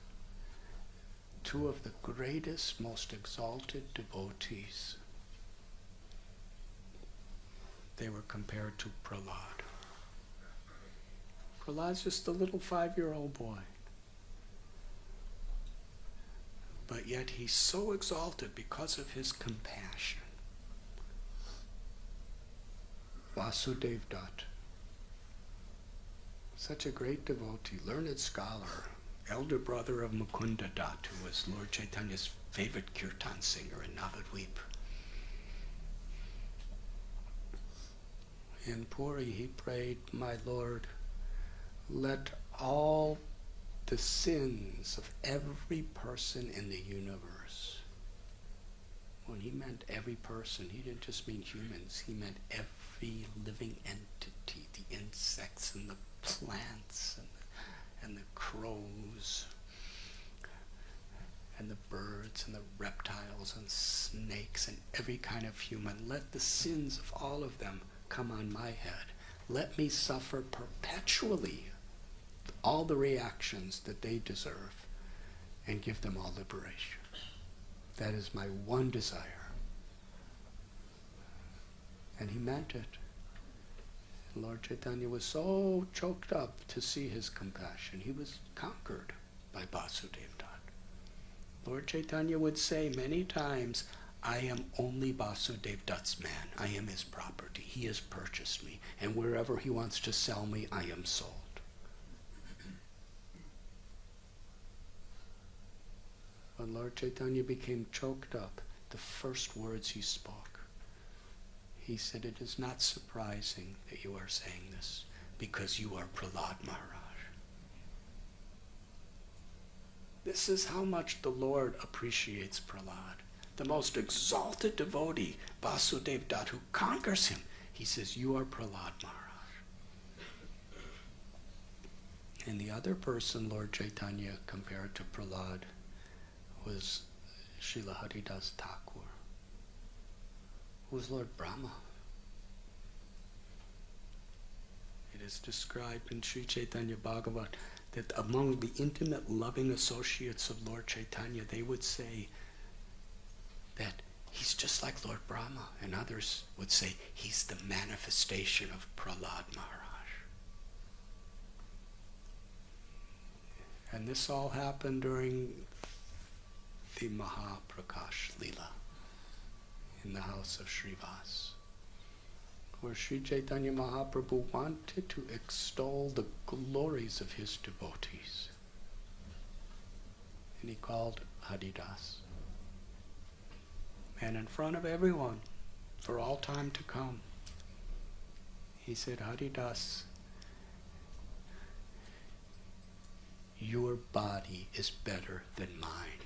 [SPEAKER 2] two of the greatest, most exalted devotees, they were compared to Prahlad. Prahlad's just a little 5-year-old boy. But yet he's so exalted because of his compassion. Vasudev Dutt, such a great devotee, learned scholar, elder brother of Mukunda Dutt, who was Lord Chaitanya's favorite kirtan singer in Navadvip. In Puri he prayed, "My Lord, let all the sins of every person in the universe," when he meant every person, he didn't just mean humans, he meant every living entity, the insects and the plants and the crows and the birds and the reptiles and snakes and every kind of human, let the sins of all of them come on my head. Let me suffer perpetually all the reactions that they deserve and give them all liberation. That is my one desire. And he meant it. And Lord Chaitanya was so choked up to see his compassion. He was conquered by Vasudev Dutt. Lord Chaitanya would say many times, "I am only Vasudev Dutt's man. I am his property. He has purchased me. And wherever he wants to sell me, I am sold." When Lord Chaitanya became choked up, the first words he spoke, he said, "It is not surprising that you are saying this, because you are Prahlad Maharaj." This is how much the Lord appreciates Prahlad. The most exalted devotee, Vasudev Dutt, who conquers him, he says, "You are Prahlad Maharaj." And the other person Lord Chaitanya compared to Prahlad was Srila Haridas Thakur, who was Lord Brahma. It is described in Sri Chaitanya Bhagavat that among the intimate loving associates of Lord Chaitanya, they would say that he's just like Lord Brahma, and others would say he's the manifestation of Prahlad Maharaj. And this all happened during the Mahaprakash Leela in the house of Srivas, where Sri Chaitanya Mahaprabhu wanted to extol the glories of his devotees. And he called Haridas. And in front of everyone, for all time to come, he said, "Haridas, your body is better than mine.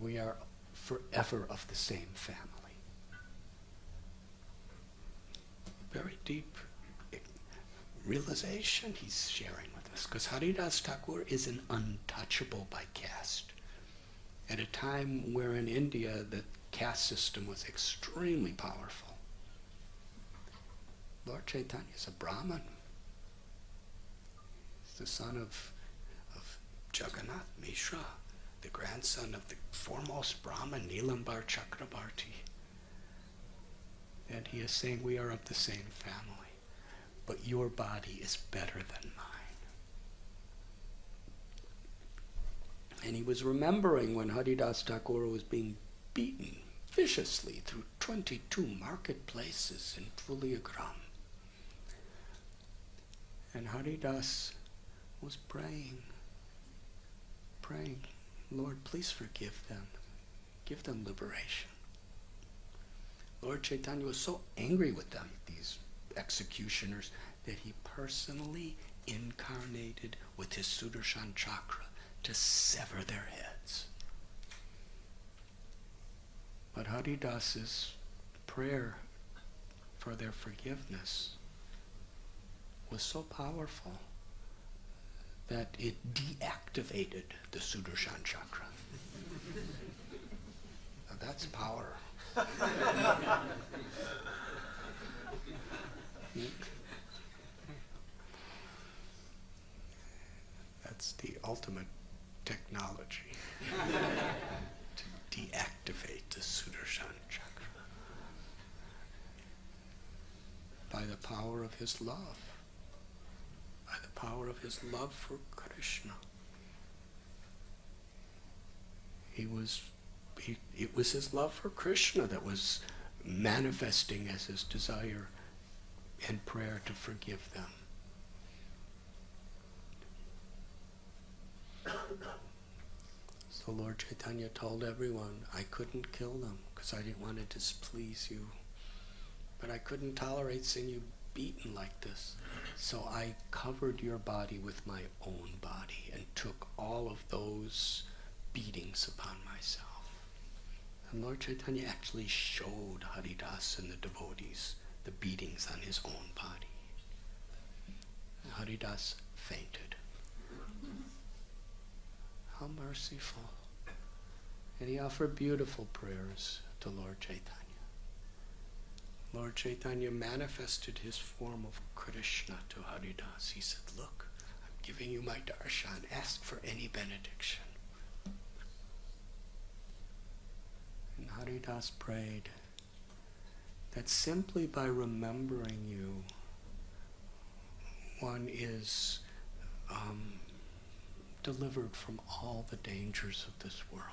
[SPEAKER 2] We are forever of the same family." Very deep realization he's sharing with us, because Haridas Thakur is an untouchable by caste. At a time where in India the caste system was extremely powerful. Lord Chaitanya is a Brahmin. He's the son of Jagannath Mishra, the grandson of the foremost Brahmin, Nilambar Chakrabarti. And he is saying, we are of the same family, but your body is better than mine. And he was remembering when Haridas Thakur was being beaten viciously through 22 marketplaces in Phuliagram. And Haridas was praying, "Lord, please forgive them. Give them liberation." Lord Chaitanya was so angry with them, these executioners, that he personally incarnated with his Sudarshan chakra to sever their heads. But Haridas's prayer for their forgiveness was so powerful that it deactivated the Sudarshan chakra. that's power. That's the ultimate technology to deactivate the Sudarshan chakra by the power of his love, by the power of his love for Krishna. It was his love for Krishna that was manifesting as his desire and prayer to forgive them. So Lord Chaitanya told everyone, I couldn't kill them because I didn't want to displease you. But I couldn't tolerate seeing you beaten like this. So I covered your body with my own body and took all of those beatings upon myself. And Lord Chaitanya actually showed Haridas and the devotees the beatings on his own body. And Haridas fainted. How merciful. And he offered beautiful prayers to Lord Chaitanya. Lord Chaitanya manifested his form of Krishna to Haridas. He said, look, I'm giving you my darshan. Ask for any benediction. And Haridas prayed that simply by remembering you, one is delivered from all the dangers of this world.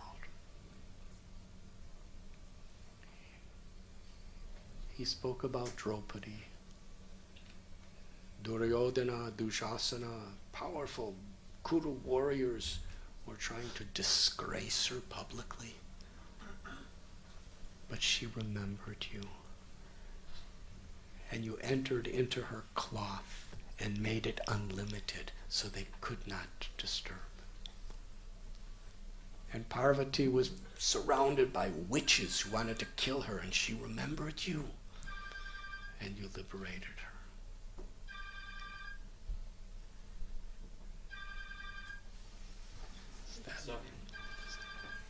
[SPEAKER 2] He spoke about Draupadi, Duryodhana, Dushasana, powerful Kuru warriors were trying to disgrace her publicly. But she remembered you. And you entered into her cloth and made it unlimited so they could not disturb. And Parvati was surrounded by witches who wanted to kill her, and she remembered you. And you liberated her.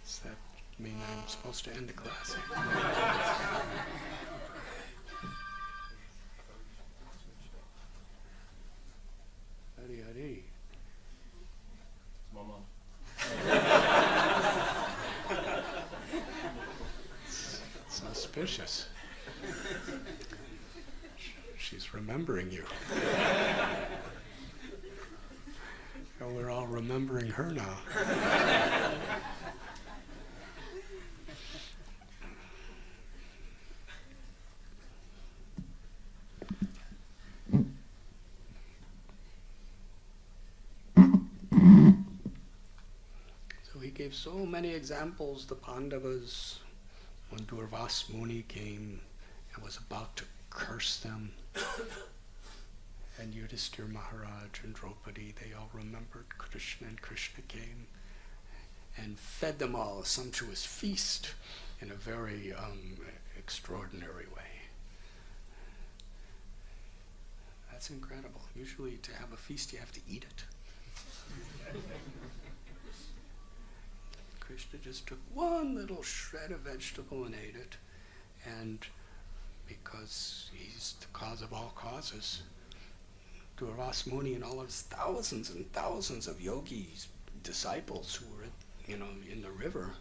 [SPEAKER 2] Does that mean I'm supposed to end the class? Hari Hari.
[SPEAKER 3] Mama.
[SPEAKER 2] It's auspicious. She's remembering you. Well, we're all remembering her now. So he gave so many examples. The Pandavas, when Durvas Muni came and was about to curse them, and Yudhishthira Maharaj and Draupadi, they all remembered Krishna, and Krishna came and fed them all a sumptuous feast in a very extraordinary way. That's incredible. Usually to have a feast you have to eat it. Krishna just took one little shred of vegetable and ate it, and because he's the cause of all causes, Durvas Muni and all of his thousands and thousands of yogis, disciples who were, in the river,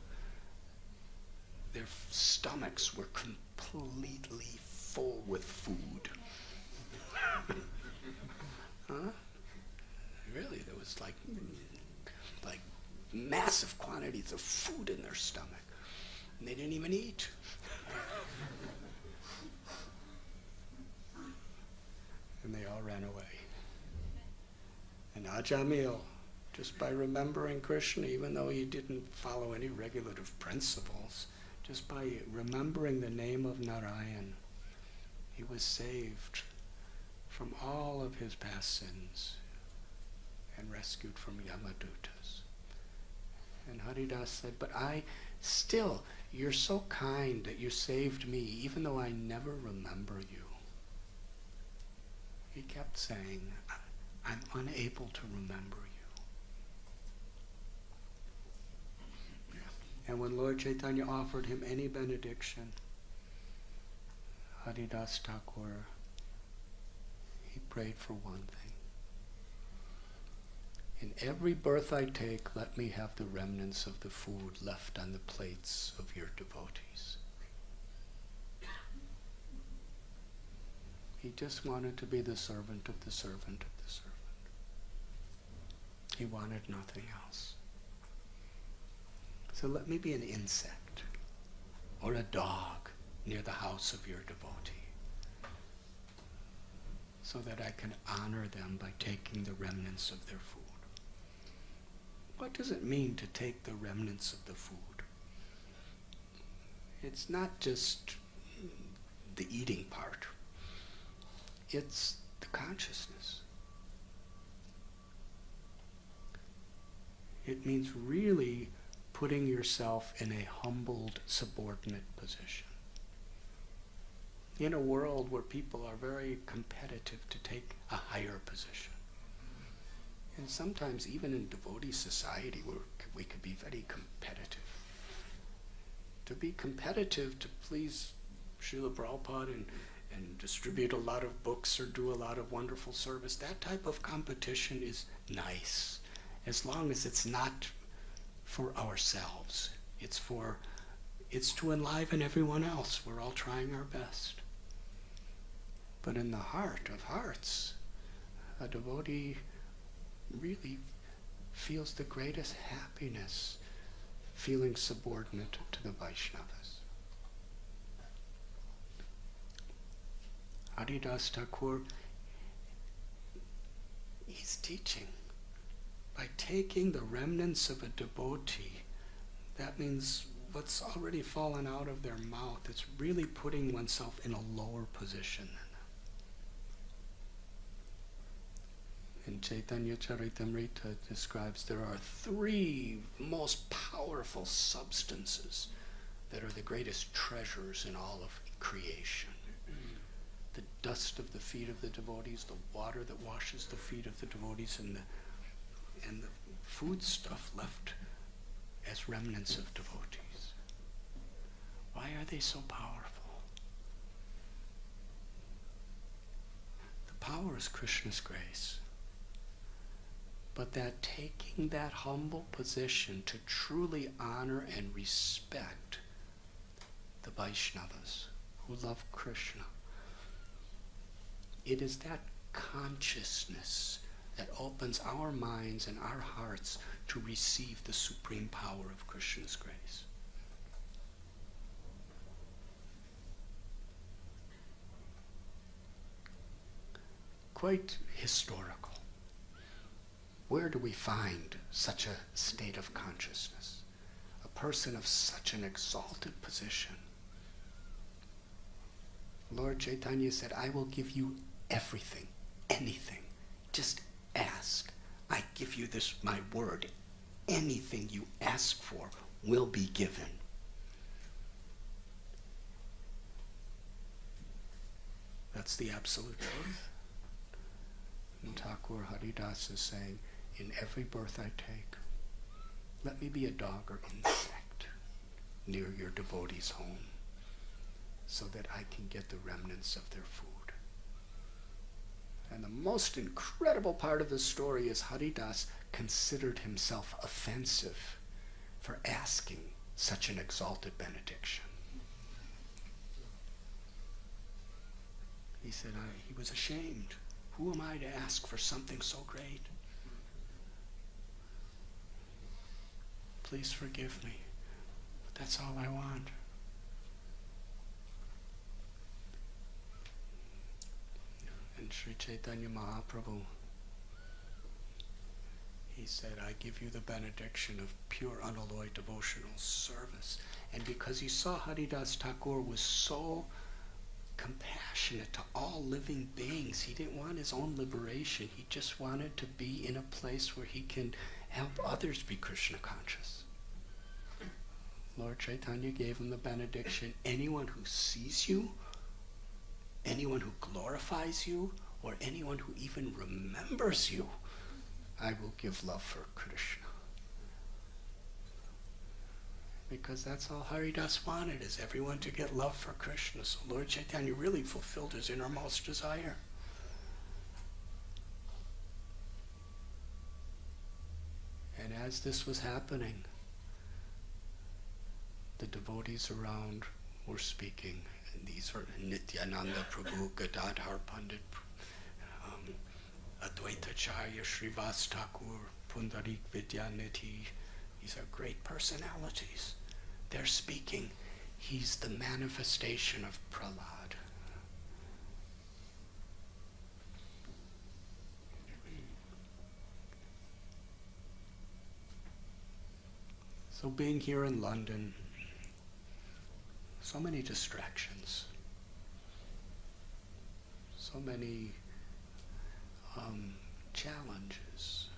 [SPEAKER 2] their stomachs were completely full with food. Huh? Really, there was like massive quantities of food in their stomach, and they didn't even eat. And they all ran away. And Ajamil, just by remembering Krishna, even though he didn't follow any regulative principles, just by remembering the name of Narayan, he was saved from all of his past sins and rescued from Yamadutas. And Haridas said, but you're so kind that you saved me, even though I never remember you. He kept saying, I'm unable to remember you. Yeah. And when Lord Chaitanya offered him any benediction, Haridas Thakur, he prayed for one thing. In every birth I take, let me have the remnants of the food left on the plates of your devotees. He just wanted to be the servant of the servant of the servant. He wanted nothing else. So let me be an insect or a dog near the house of your devotee, so that I can honor them by taking the remnants of their food. What does it mean to take the remnants of the food? It's not just the eating part. It's the consciousness. It means really putting yourself in a humbled, subordinate position. In a world where people are very competitive to take a higher position. And sometimes even in devotee society where we could be very competitive. To be competitive to please Srila Prabhupada and distribute a lot of books or do a lot of wonderful service, that type of competition is nice, as long as it's not for ourselves. It's to enliven everyone else. We're all trying our best. But in the heart of hearts, a devotee really feels the greatest happiness feeling subordinate to the Vaishnavas. Haridas Thakur, he's teaching. By taking the remnants of a devotee, that means what's already fallen out of their mouth, it's really putting oneself in a lower position than them. And Chaitanya Charitamrita describes there are 3 most powerful substances that are the greatest treasures in all of creation. The dust of the feet of the devotees, the water that washes the feet of the devotees, and the food stuff left as remnants of devotees. Why are they so powerful? The power is Krishna's grace. But that taking that humble position to truly honor and respect the Vaishnavas who love Krishna, it is that consciousness that opens our minds and our hearts to receive the supreme power of Krishna's grace. Quite historical. Where do we find such a state of consciousness? A person of such an exalted position. Lord Chaitanya said, I will give you everything, anything. Just ask. I give you this, my word. Anything you ask for will be given. That's the absolute truth. And Thakur Haridas is saying, in every birth I take, let me be a dog or insect near your devotee's home, so that I can get the remnants of their food. And the most incredible part of the story is Haridas considered himself offensive for asking such an exalted benediction. He said he was ashamed. Who am I to ask for something so great? Please forgive me, but that's all I want. And Sri Chaitanya Mahaprabhu, he said, I give you the benediction of pure unalloyed devotional service. And because he saw Haridas Thakur was so compassionate to all living beings, he didn't want his own liberation. He just wanted to be in a place where he can help others be Krishna conscious. Lord Chaitanya gave him the benediction, anyone who sees you, anyone who glorifies you, or anyone who even remembers you, I will give love for Krishna. Because that's all Haridas wanted, is everyone to get love for Krishna. So Lord Chaitanya really fulfilled his innermost desire. And as this was happening, the devotees around were speaking. And these are Nityananda Prabhu, Gadadhar Pandit, Advaitacharya, Srivas Thakur, Pundarik Vidyanidhi. These are great personalities. They're speaking. He's the manifestation of Prahlad. So being here in London, so many distractions, so many challenges.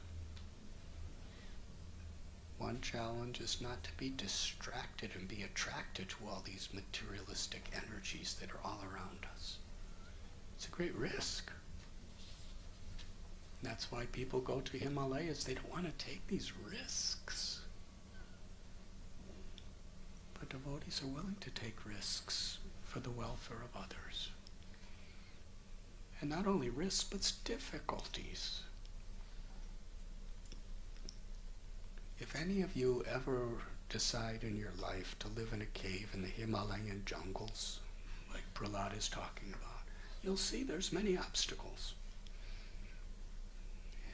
[SPEAKER 2] One challenge is not to be distracted and be attracted to all these materialistic energies that are all around us. It's a great risk. And that's why people go to Himalayas. They don't want to take these risks. But devotees are willing to take risks for the welfare of others. And not only risks, but difficulties. If any of you ever decide in your life to live in a cave in the Himalayan jungles, like Prahlad is talking about, you'll see there's many obstacles.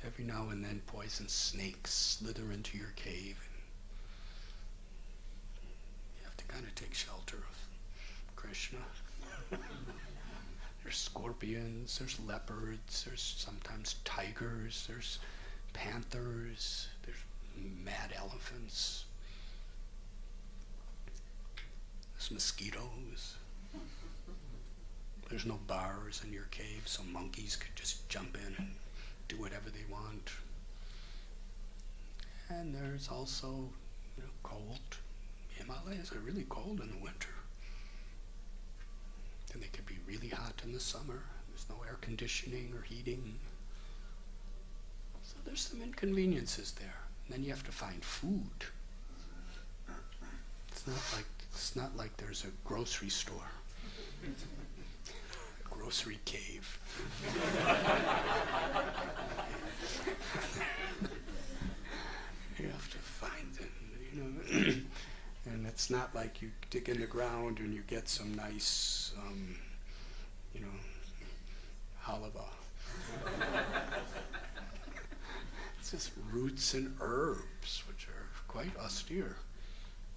[SPEAKER 2] Every now and then poison snakes slither into your cave. You have to kind of take shelter of Krishna. There's scorpions, there's leopards, there's sometimes tigers, there's panthers, there's mad elephants, there's mosquitoes. There's no bars in your cave, so monkeys could just jump in and do whatever they want. And there's also, cold. Himalayas are really cold in the winter. And they could be really hot in the summer. There's no air conditioning or heating. So there's some inconveniences there. And then you have to find food. It's not like there's a grocery store. A grocery cave. You have to find them, and it's not like you dig in the ground and you get some nice, halava. It's just roots and herbs, which are quite austere.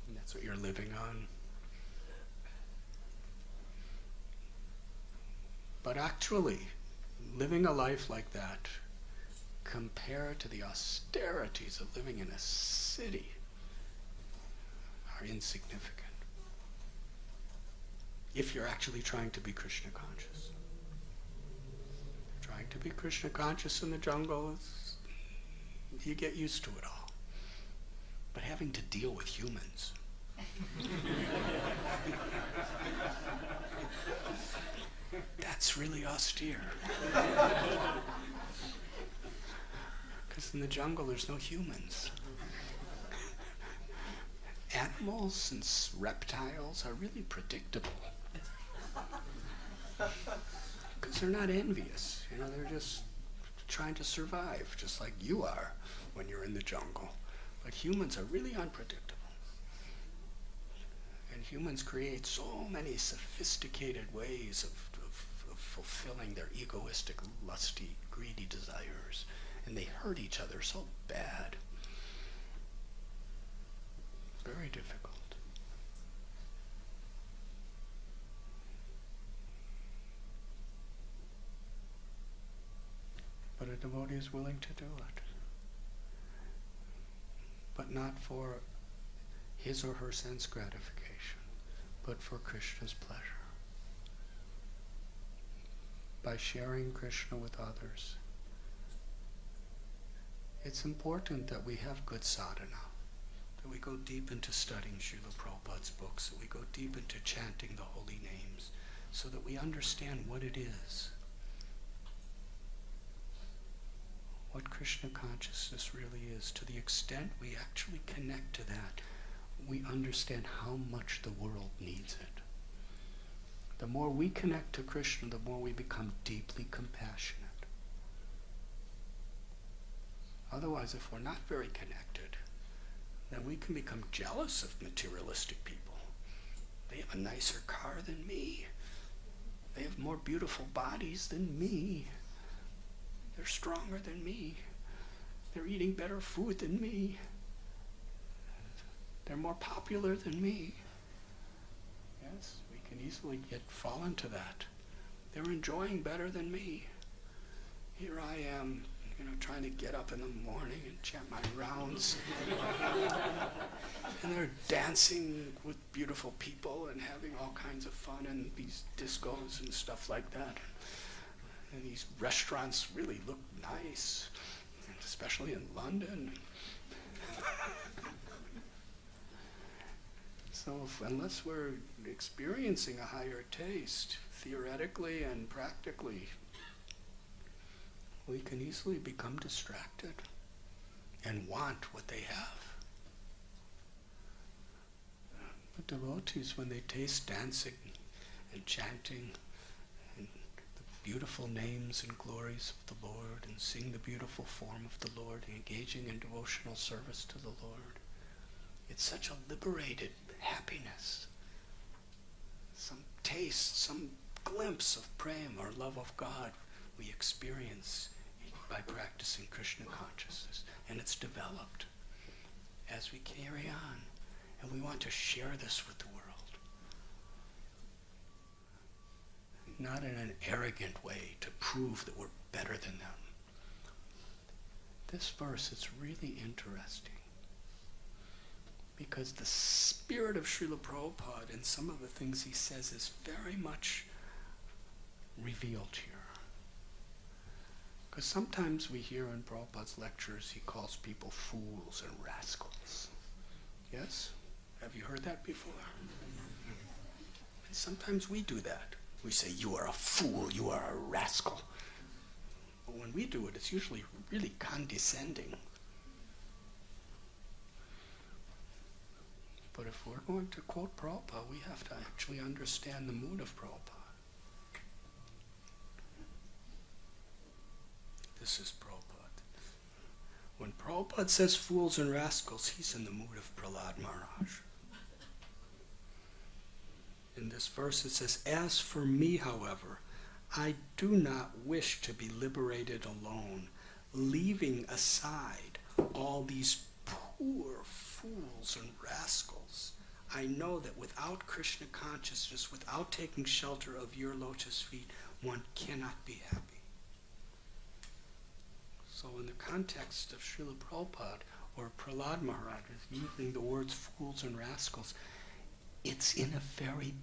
[SPEAKER 2] And that's what you're living on. But actually, living a life like that, compared to the austerities of living in a city, are insignificant. If you're actually trying to be Krishna conscious. Trying to be Krishna conscious in the jungle, you get used to it all. But having to deal with humans, that's really austere. Because in the jungle there's no humans. Animals and reptiles are really predictable. Because they're not envious. They're just trying to survive, just like you are when you're in the jungle. But humans are really unpredictable. And humans create so many sophisticated ways of fulfilling their egoistic, lusty, greedy desires. And they hurt each other so bad. Very difficult. But a devotee is willing to do it. But not for his or her sense gratification, but for Krishna's pleasure. By sharing Krishna with others. It's important that we have good sadhana, that we go deep into studying Srila Prabhupada's books, that we go deep into chanting the holy names, so that we understand what it is. What Krishna consciousness really is. To the extent we actually connect to that, we understand how much the world needs it. The more we connect to Krishna, the more we become deeply compassionate. Otherwise, if we're not very connected, then we can become jealous of materialistic people. They have a nicer car than me. They have more beautiful bodies than me. They're stronger than me. They're eating better food than me. They're more popular than me. Yes, we can easily fall into that. They're enjoying better than me. Here I am, trying to get up in the morning and chant my rounds. And they're dancing with beautiful people and having all kinds of fun in these discos and stuff like that. And these restaurants really look nice, especially in London. So unless we're experiencing a higher taste, theoretically and practically, we can easily become distracted and want what they have. But devotees, when they taste dancing and chanting and the beautiful names and glories of the Lord and seeing the beautiful form of the Lord and engaging in devotional service to the Lord, it's such a liberated happiness. Some taste, some glimpse of prema or love of God we experience by practicing Krishna consciousness. And it's developed as we carry on. And we want to share this with the world. Not in an arrogant way to prove that we're better than them. This verse is really interesting because the spirit of Srila Prabhupada and some of the things he says is very much revealed here. Because sometimes we hear in Prabhupada's lectures he calls people fools and rascals. Yes? Have you heard that before? And sometimes we do that. We say, you are a fool, you are a rascal. But when we do it, it's usually really condescending. But if we're going to quote Prabhupada, we have to actually understand the mood of Prabhupada. This is Prabhupada. When Prabhupada says fools and rascals, he's in the mood of Prahlad Maharaj. In this verse it says, as for me, however, I do not wish to be liberated alone, leaving aside all these poor fools and rascals. I know that without Krishna consciousness, without taking shelter of your lotus feet, one cannot be happy. So in the context of Srila Prabhupada, or Prahlad Maharaj is using the words fools and rascals, it's in a very,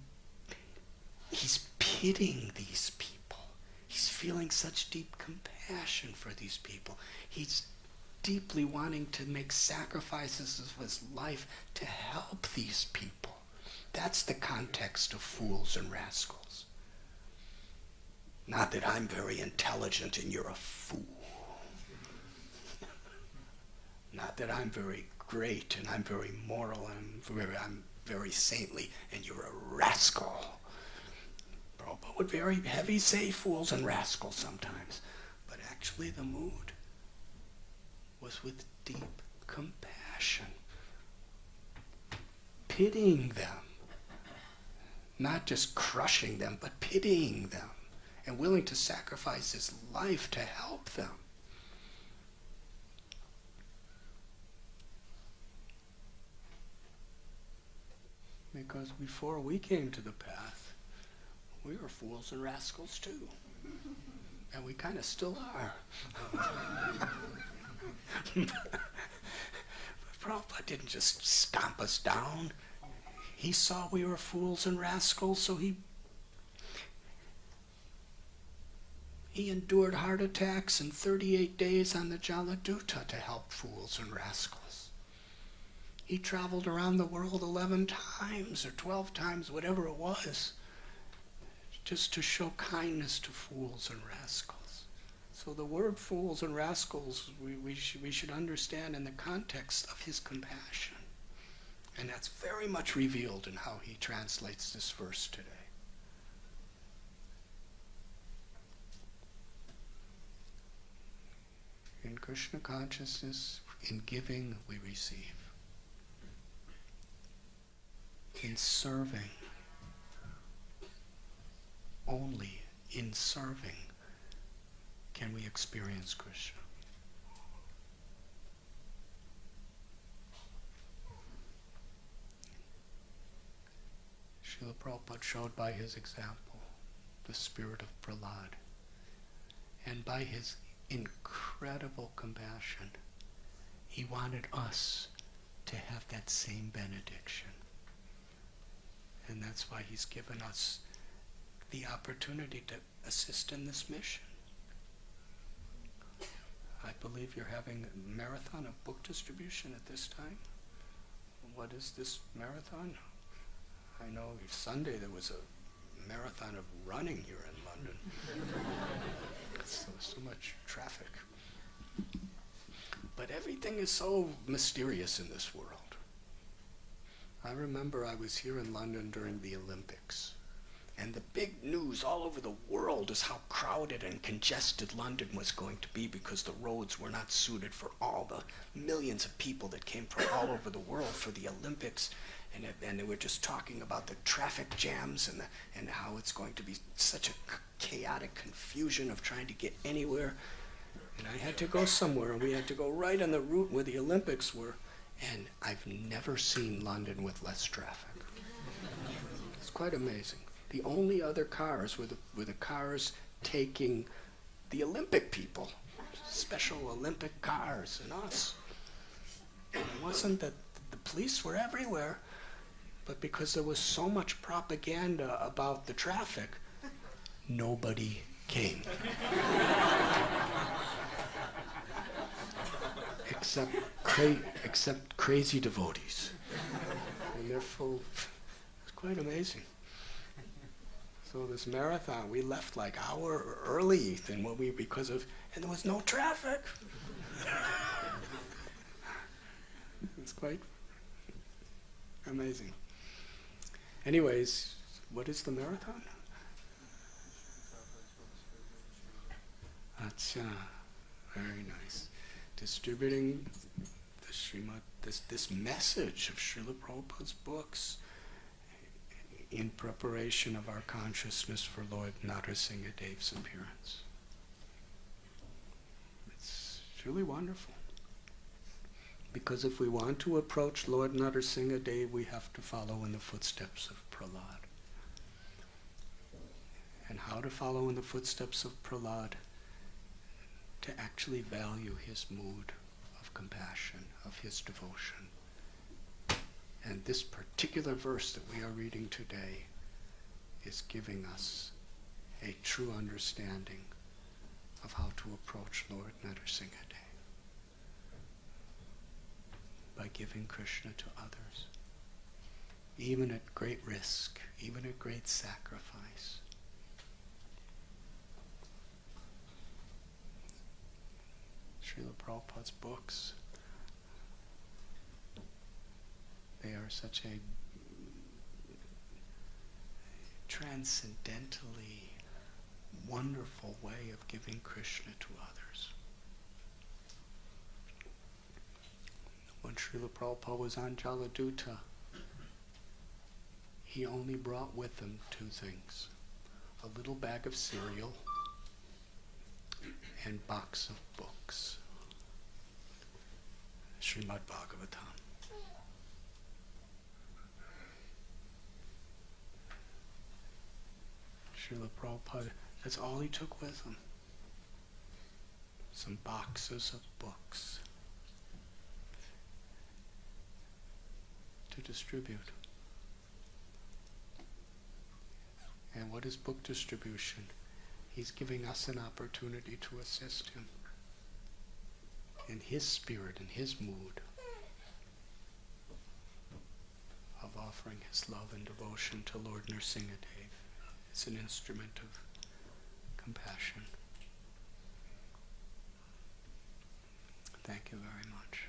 [SPEAKER 2] he's pitying these people. He's feeling such deep compassion for these people. He's deeply wanting to make sacrifices of his life to help these people. That's the context of fools and rascals. Not that I'm very intelligent and you're a fool. Not that I'm very great and I'm very moral and I'm very saintly and you're a rascal. Prabhupada would very heavy say fools and rascals sometimes. But actually the mood was with deep compassion. Pitying them. Not just crushing them, but pitying them. And willing to sacrifice his life to help them. Because before we came to the path, we were fools and rascals too. And we kind of still are. But Prabhupada didn't just stomp us down. He saw we were fools and rascals, so he endured heart attacks and 38 days on the Jaladuta to help fools and rascals. He traveled around the world 11 times or 12 times, whatever it was, just to show kindness to fools and rascals. So the word fools and rascals, we should understand in the context of his compassion. And that's very much revealed in how he translates this verse today. In Krishna consciousness, in giving, we receive. In serving, only in serving can we experience Krishna. Srila Prabhupada showed by his example the spirit of Prahlad, and by his incredible compassion, he wanted us to have that same benediction. And that's why he's given us the opportunity to assist in this mission. I believe you're having a marathon of book distribution at this time. What is this marathon? I know Sunday there was a marathon of running here in London. So much traffic. But everything is so mysterious in this world. I remember I was here in London during the Olympics, and the big news all over the world is how crowded and congested London was going to be because the roads were not suited for all the millions of people that came from all over the world for the Olympics. And they were just talking about the traffic jams and how it's going to be such a chaotic confusion of trying to get anywhere. And I had to go somewhere, and we had to go right on the route where the Olympics were. And I've never seen London with less traffic. It's quite amazing. The only other cars were the cars taking the Olympic people, special Olympic cars, and us. And it wasn't that the police were everywhere, but because there was so much propaganda about the traffic, nobody came. Except crazy devotees. And they're full. It's quite amazing. So this marathon, we left like an hour early than what and there was no traffic. It's quite amazing. Anyways, what is the marathon? Acha, very nice. Distributing the Srimad, this message of Srila Prabhupada's books in preparation of our consciousness for Lord Narasimha Dev's appearance. It's truly wonderful. Because if we want to approach Lord Narasimha Dev, we have to follow in the footsteps of Prahlad. And how to follow in the footsteps of Prahlad? To actually value his mood of compassion, of his devotion. And this particular verse that we are reading today is giving us a true understanding of how to approach Lord Narasimha Dev. By giving Krishna to others, even at great risk, even at great sacrifice. Srila Prabhupada's books, they are such a transcendentally wonderful way of giving Krishna to others. When Srila Prabhupada was on Jaladuta, he only brought with him two things: a little bag of cereal and box of books. Srimad Bhagavatam. Srila Prabhupada, that's all he took with him. Some boxes of books to distribute. And what is book distribution? He's giving us an opportunity to assist him in his spirit, in his mood of offering his love and devotion to Lord Narasimha Dev. It's an instrument of compassion. Thank you very much.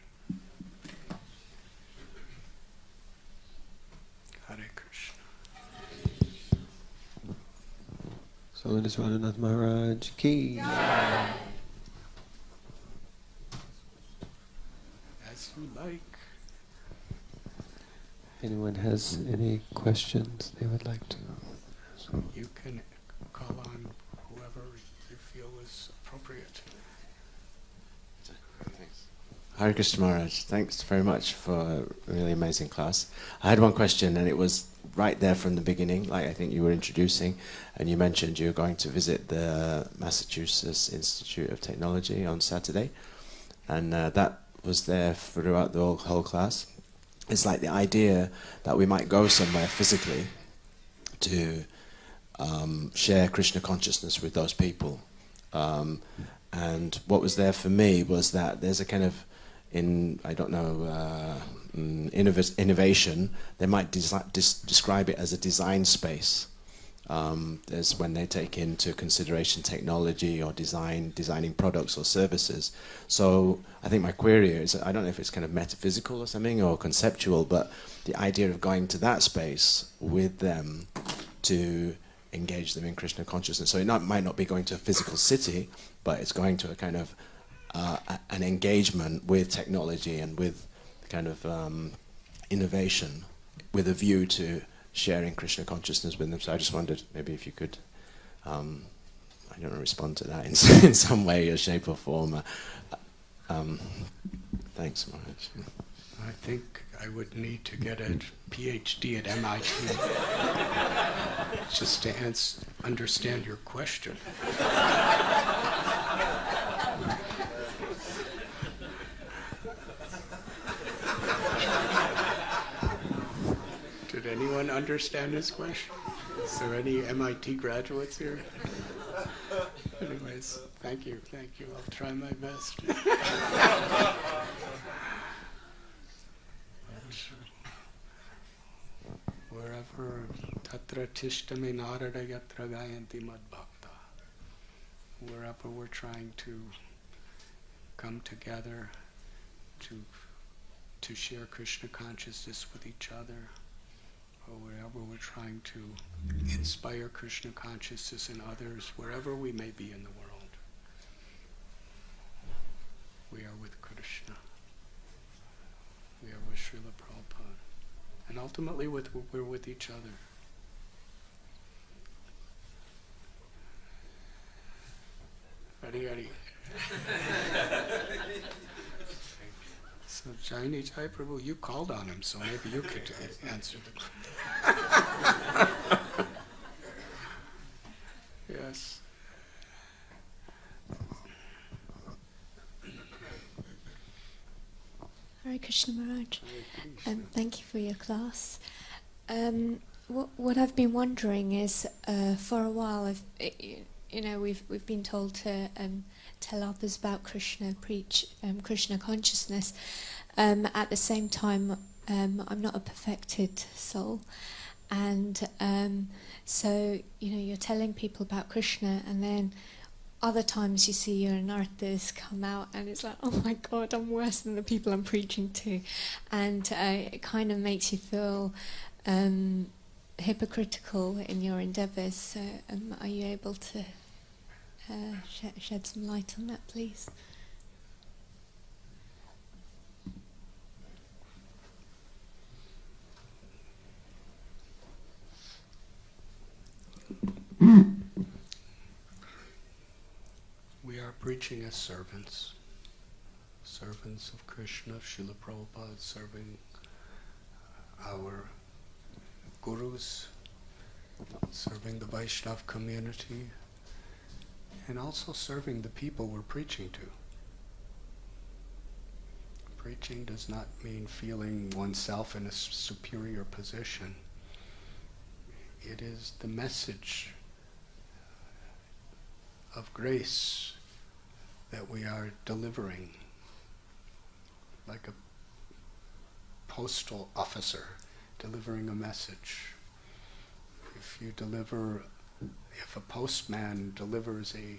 [SPEAKER 1] So let us Radhanath Maharaj ki.
[SPEAKER 2] As you like.
[SPEAKER 1] Anyone has any questions they would like to?
[SPEAKER 2] You can call on whoever you feel is appropriate.
[SPEAKER 7] Thanks. Hare Krishna Maharaj, thanks very much for a really amazing class. I had one question, and it was right there from the beginning, like I think you were introducing, and you mentioned you were going to visit the Massachusetts Institute of Technology on Saturday, and that was there throughout the whole class. It's like the idea that we might go somewhere physically to share Krishna consciousness with those people. And what was there for me was that there's a kind of, innovation, they might describe it as a design space. There's when they take into consideration technology or designing products or services. So I think my query is, I don't know if it's kind of metaphysical or something or conceptual, but the idea of going to that space with them to engage them in Krishna consciousness. So it might not be going to a physical city, but it's going to a kind of an engagement with technology and with kind of innovation with a view to sharing Krishna consciousness with them. So I just wondered maybe if you could, I don't know, respond to that in some way or shape or form. Thanks, Maharaj.
[SPEAKER 2] I think I would need to get a PhD at MIT just to understand your question. Did anyone understand his question? Is there any MIT graduates here? Anyways, thank you. I'll try my best. Wherever tatra tishtame narada yatra gayanti mad bhakta, wherever we're trying to come together to share Krishna consciousness with each other, or wherever we're trying to inspire Krishna consciousness in others, wherever we may be in the world, we are with Krishna. We are with Srila Prabhupada. And ultimately we're with each other. Ready. So Jai Prabhu, you called on him, so maybe you could answer the question. Yes.
[SPEAKER 8] Hare Krishna Maharaj, thank you for your class. What I've been wondering is, for a while, we've been told to tell others about Krishna, preach Krishna consciousness. At the same time, I'm not a perfected soul, and so you're telling people about Krishna, and then other times you see your anarthas come out and it's like, oh my God, I'm worse than the people I'm preaching to. And it kind of makes you feel hypocritical in your endeavours. So are you able to shed some light on that, please?
[SPEAKER 2] We are preaching as servants of Krishna, Srila Prabhupada, serving our gurus, serving the Vaishnava community, and also serving the people we're preaching to. Preaching does not mean feeling oneself in a superior position. It is the message of grace that we are delivering, like a postal officer delivering a message. If a postman delivers $1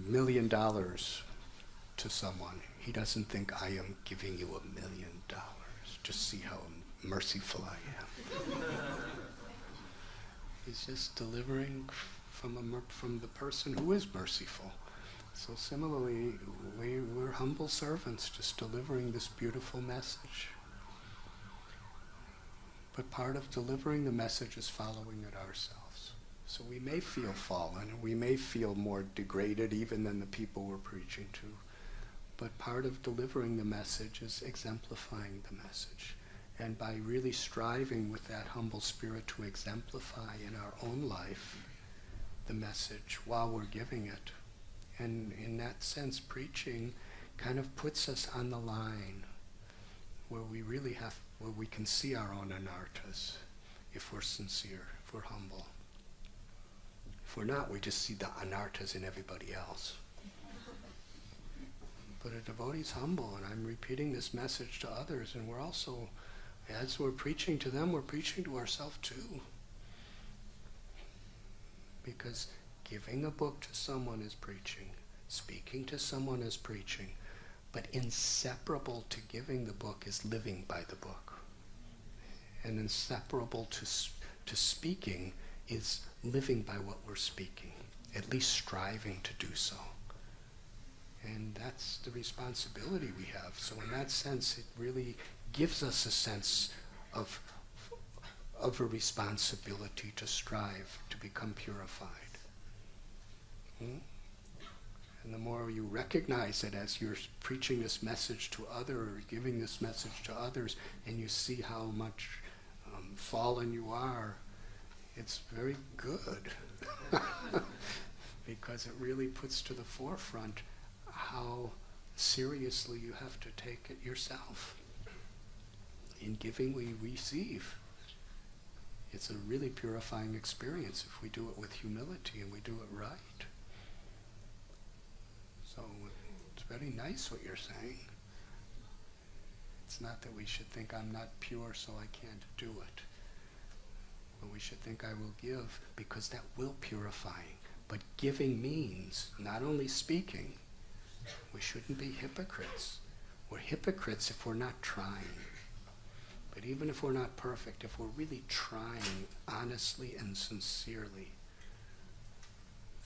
[SPEAKER 2] million to someone, he doesn't think, I am giving you $1 million. Just see how merciful I am. He's just delivering from the person who is merciful. So similarly, we're humble servants just delivering this beautiful message. But part of delivering the message is following it ourselves. So we may feel fallen, and we may feel more degraded even than the people we're preaching to. But part of delivering the message is exemplifying the message. And by really striving with that humble spirit to exemplify in our own life the message while we're giving it. And in that sense, preaching kind of puts us on the line where we can see our own anarthas if we're sincere, if we're humble. If we're not, we just see the anarthas in everybody else. But a devotee's humble, and I'm repeating this message to others, and we're also, as we're preaching to them, we're preaching to ourselves too. Because giving a book to someone is preaching, speaking to someone is preaching, but inseparable to giving the book is living by the book. And inseparable to speaking is living by what we're speaking, at least striving to do so. And that's the responsibility we have. So in that sense, it really gives us a sense of a responsibility to strive to become purified. And the more you recognize it as you're preaching this message to others, or giving this message to others, and you see how much fallen you are, it's very good. Because it really puts to the forefront how seriously you have to take it yourself. In giving, we receive. It's a really purifying experience if we do it with humility and we do it right. So it's very nice what you're saying. It's not that we should think I'm not pure so I can't do it. But we should think I will give because that will purifying. But giving means not only speaking. We shouldn't be hypocrites. We're hypocrites if we're not trying. But even if we're not perfect, if we're really trying honestly and sincerely,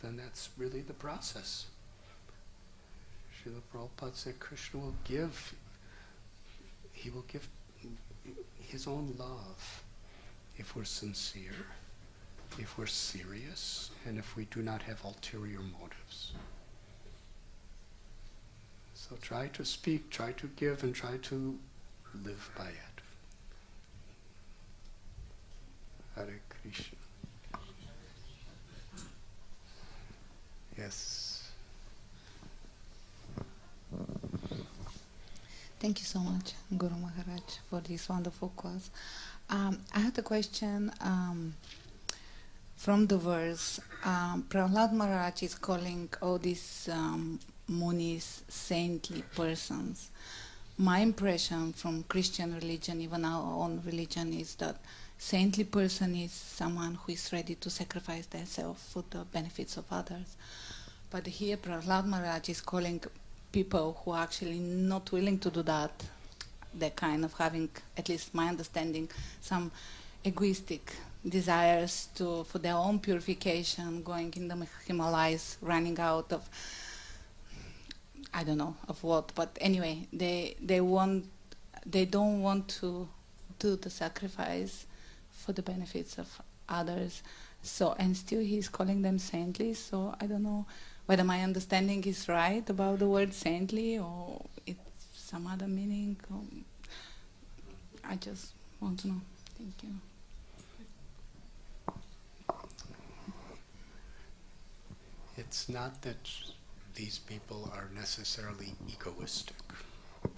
[SPEAKER 2] then that's really the process. Srila Prabhupada said Krishna will give, he will give his own love if we're sincere, if we're serious, and if we do not have ulterior motives. So try to speak, try to give, and try to live by it. Hare Krishna. Yes.
[SPEAKER 6] Thank you so much, Guru Maharaj, for this wonderful class. I had a question from the verse. Prahlad Maharaj is calling all these munis saintly persons. My impression from Christian religion, even our own religion, is that saintly person is someone who is ready to sacrifice themselves for the benefits of others. But here Prahlad Maharaj is calling people who are actually not willing to do that. They're kind of having, at least my understanding, some egoistic desires for their own purification, going in the Himalayas, running out of, I don't know of what, but anyway, they don't want to do the sacrifice for the benefits of others. So, and still he's calling them saintly, so I don't know whether my understanding is right about the word saintly or it's some other meaning. I just want to know. Thank you.
[SPEAKER 2] It's not that these people are necessarily egoistic.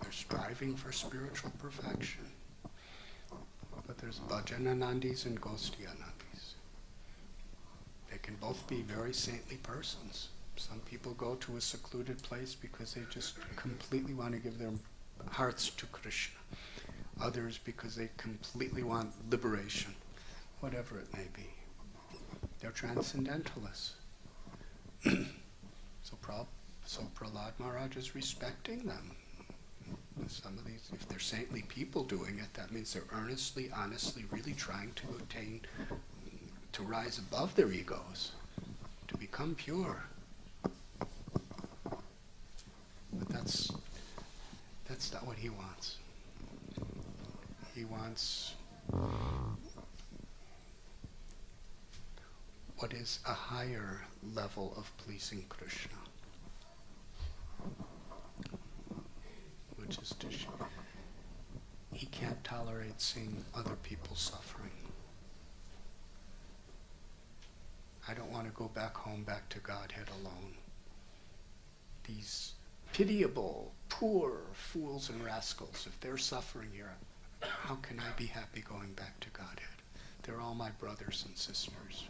[SPEAKER 2] They're striving for spiritual perfection. But there's Bhajananandis and Gosthianandis. They can both be very saintly persons. Some people go to a secluded place because they just completely want to give their hearts to Krishna. Others because they completely want liberation, whatever it may be. They're transcendentalists. So Prahlad Maharaj is respecting them. Some of these, if they're saintly people doing it, that means they're earnestly, honestly, really trying to attain, to rise above their egos. become pure. But that's not what he wants. He wants what is a higher level of pleasing Krishna, which is to he can't tolerate seeing other people suffering. I don't want to go back home, back to Godhead alone. These pitiable, poor fools and rascals, if they're suffering here, how can I be happy going back to Godhead? They're all my brothers and sisters.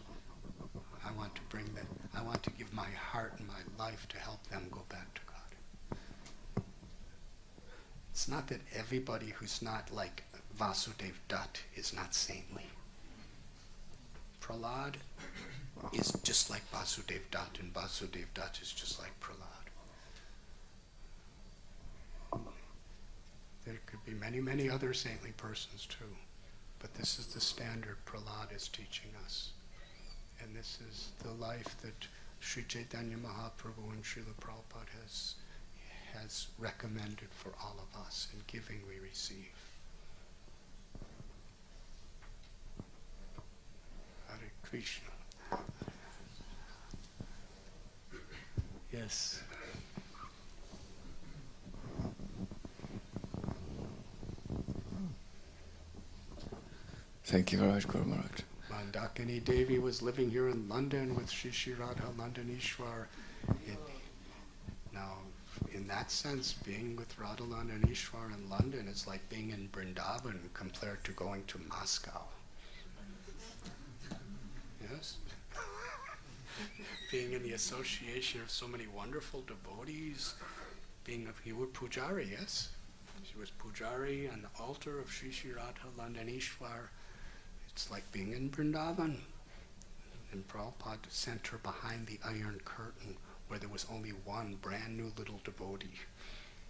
[SPEAKER 2] I want to bring them, I want to give my heart and my life to help them go back to God. It's not that everybody who's not like Vasudev Dutt is not saintly. Prahlad is just like Vasudev Dutt, and Vasudev Dutt is just like Prahlad. There could be many, many other saintly persons too, but this is the standard Prahlad is teaching us. And this is the life that Sri Chaitanya Mahaprabhu and Srila Prabhupada has recommended for all of us. In giving we receive. Hare Krishna. Yes.
[SPEAKER 9] Thank you very much, Guru Maharaj.
[SPEAKER 2] Mandakini Devi was living here in London with Shri Radha Landanishwar. Now, in that sense, being with Radha Landanishwar in London is like being in Vrindavan compared to going to Moscow. Yes? Being in the association of so many wonderful devotees, you were Pujari, yes? She was Pujari on the altar of Shri Radha Landanishwar. It's like being in Vrindavan. And Prabhupada sent her behind the Iron Curtain, where there was only one brand new little devotee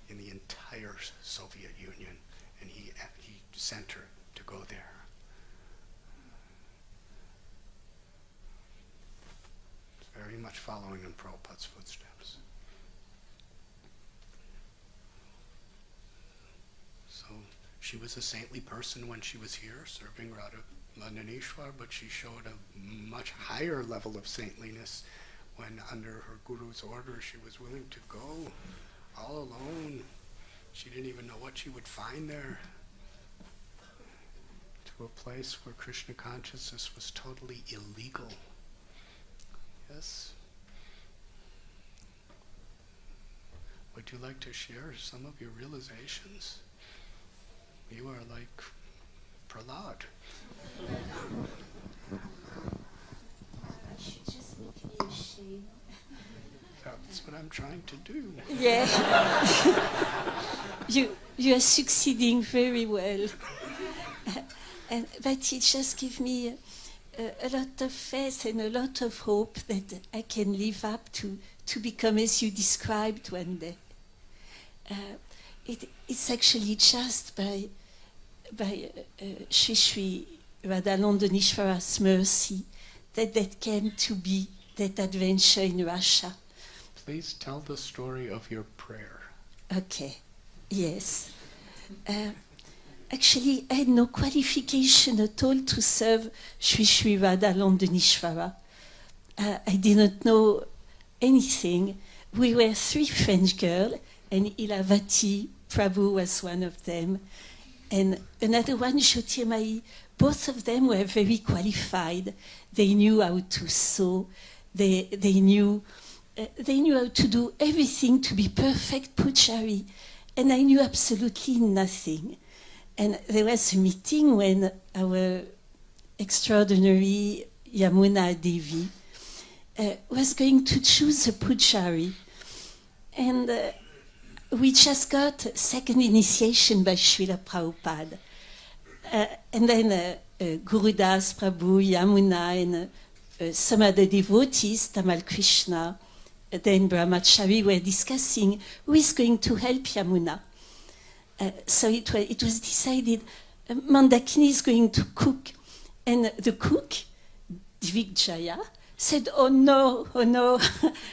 [SPEAKER 2] in the entire Soviet Union, and he sent her to go there. It's very much following in Prabhupada's footsteps. So she was a saintly person when she was here serving Radha Landanishwar, but she showed a much higher level of saintliness when under her guru's order she was willing to go all alone. She didn't even know what she would find there. To a place where Krishna consciousness was totally illegal. Yes? Would you like to share some of your realizations? You are like Prahlad.
[SPEAKER 10] I should just make me ashamed.
[SPEAKER 2] That's what I'm trying to do.
[SPEAKER 10] Yeah. you are succeeding very well. But it just gives me a lot of faith and a lot of hope that I can live up to become as you described one day. It's actually just by Shri Radha Landanishwara's mercy that came to be that adventure in Russia.
[SPEAKER 2] Please tell the story of your prayer.
[SPEAKER 10] Okay, yes. Actually, I had no qualification at all to serve Shri Radha Landanishwara. I didn't know anything. We were 3 French girls, and Ilavati Prabhu was one of them. And another one, Jyotirmayi. Both of them were very qualified. They knew how to sew. They knew how to do everything to be perfect pujari. And I knew absolutely nothing. And there was a meeting when our extraordinary Yamuna Devi was going to choose a pujari. And we just got second initiation by Srila Prabhupada. And then Gurudas, Prabhu, Yamuna, and some other devotees, Tamal Krishna, then Brahmachari, were discussing who is going to help Yamuna. So it was decided Mandakini is going to cook. And the cook, Divijaya, said, oh no,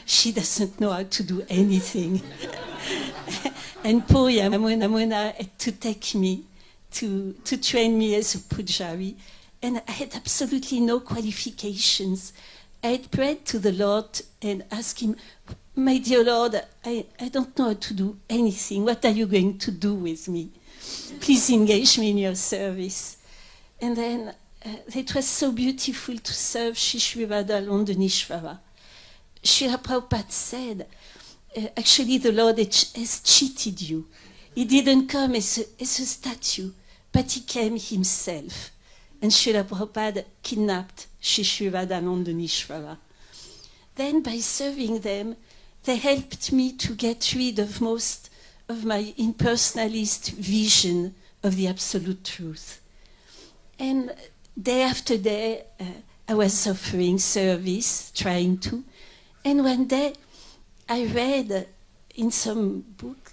[SPEAKER 10] she doesn't know how to do anything. And poor Yamuna had to take me to train me as a pujari. And I had absolutely no qualifications. I had prayed to the Lord and asked him, my dear Lord, I don't know how to do anything. What are you going to do with me? Please engage me in your service. And then it was so beautiful to serve Shri Radha Londonishvara. Srila Prabhupada said, actually the Lord has cheated you. He didn't come as a statue, but he came himself. And Srila Prabhupada kidnapped Shri Radha Londonishvara. Then by serving them, they helped me to get rid of most of my impersonalist vision of the absolute truth. And day after day, I was offering service, trying to. And one day, I read in some book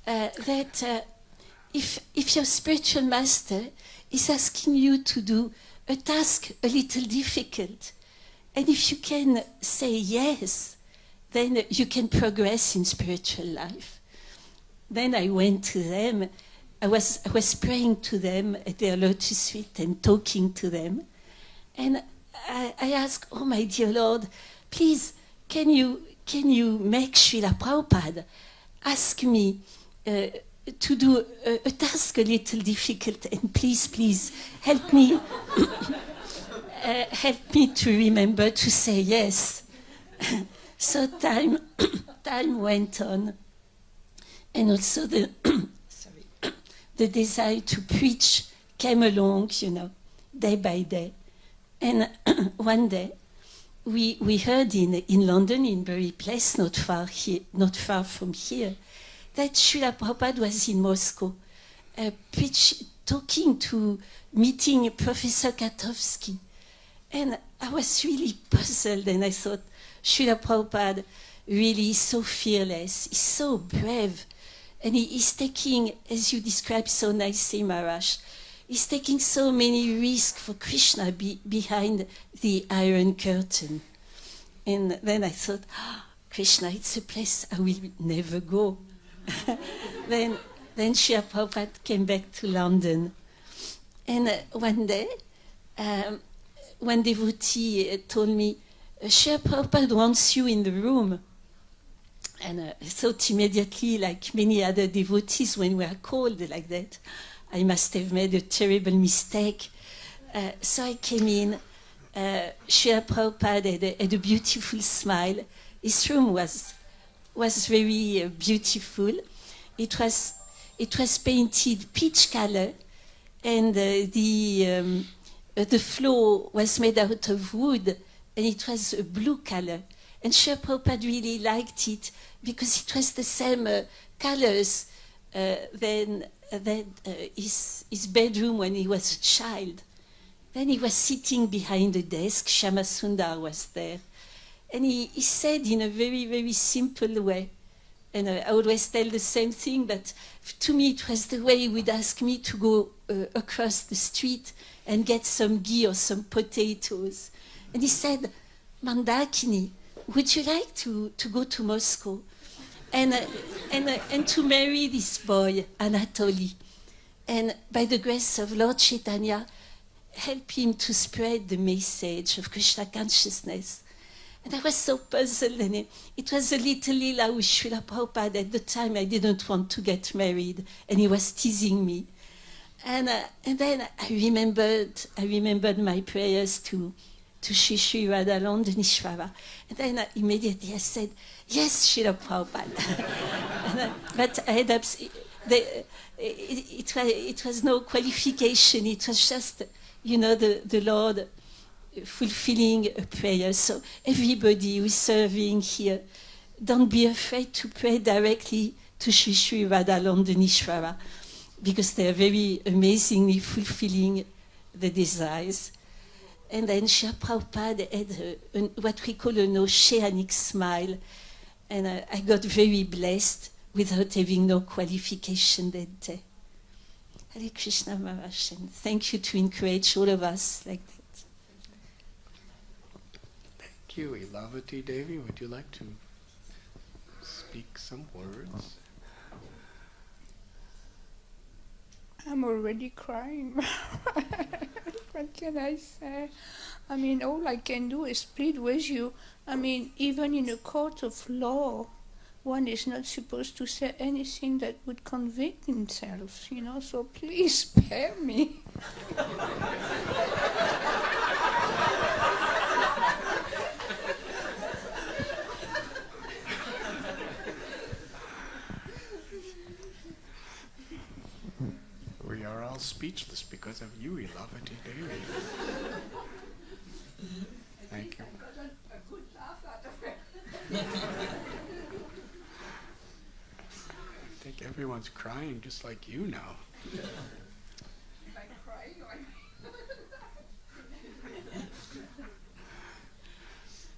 [SPEAKER 10] that if your spiritual master is asking you to do a task a little difficult, and if you can say yes, then you can progress in spiritual life. Then I went to them. I was praying to them at their lotus feet and talking to them. And I asked, oh my dear Lord, please, can you make Srila Prabhupada ask me to do a task a little difficult, and please help me help me to remember to say yes. So time went on, and also the desire to preach came along, day by day. And one day, we heard in London, in Bury Place, not far from here, that Srila Prabhupada was in Moscow, meeting Professor Katowski. And I was really puzzled, and I thought, Srila Prabhupada really is so fearless, he's so brave, and he is taking, as you described so nicely, Maharaj, he's taking so many risks for Krishna behind the Iron Curtain. And then I thought, Krishna, it's a place I will never go. Then Srila Prabhupada came back to London. And one day, one devotee told me, Srila Prabhupada wants you in the room. And I thought immediately, like many other devotees, when we are called like that, I must have made a terrible mistake. So I came in. Srila Prabhupada had a beautiful smile. His room was very beautiful. It was painted peach color, and the floor was made out of wood, and it was a blue color. And Srila Prabhupada really liked it because it was the same colors than his bedroom when he was a child. Then he was sitting behind the desk. Shama Sundar was there. And he said in a very, very simple way, and I always tell the same thing, but to me it was the way he would ask me to go across the street and get some ghee or some potatoes. And he said, Mandakini, would you like to go to Moscow and to marry this boy, Anatoly? And by the grace of Lord Chaitanya, help him to spread the message of Krishna consciousness. And I was so puzzled, and it was a little lila with Srila Prabhupada. At the time, I didn't want to get married, and he was teasing me. And then I remembered my prayers to Shri Radha Londonishvara. And then immediately I said, yes, Srila Prabhupada. But I had it was no qualification. It was just, the Lord fulfilling a prayer. So everybody who is serving here, don't be afraid to pray directly to Shri Radha Londonishvara, because they are very amazingly fulfilling the desires. And then Srila Prabhupada had what we call an oceanic smile, and I got very blessed without having no qualification that day. Hare Krishna Maharaj, and thank you to encourage all of us like that.
[SPEAKER 2] Thank you. Ilavati Devi, would you like to speak some words?
[SPEAKER 9] I'm already crying. What can I say? I mean, all I can do is plead with you. I mean, even in a court of law, one is not supposed to say anything that would convict himself, you know, so please spare me.
[SPEAKER 2] We are all speechless because of you, Ilavati Devi. Thank you. I think everyone's crying just like you now.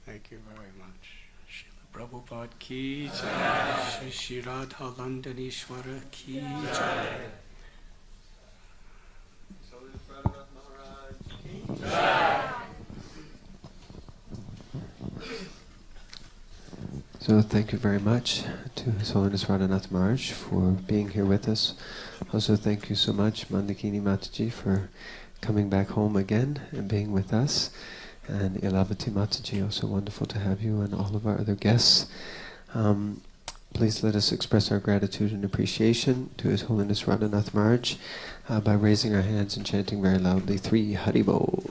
[SPEAKER 2] Thank you very much. Srila Prabhupada ki jai. Shri Radha Landanishwara ki jai.
[SPEAKER 1] So thank you very much to His Holiness Radhanath Maharaj for being here with us. Also thank you so much Mandakini Mataji for coming back home again and being with us. And Ilavati Mataji, also wonderful to have you and all of our other guests. Please let us express our gratitude and appreciation to His Holiness Radhanath Maharaj by raising our hands and chanting very loudly 3 Haribol.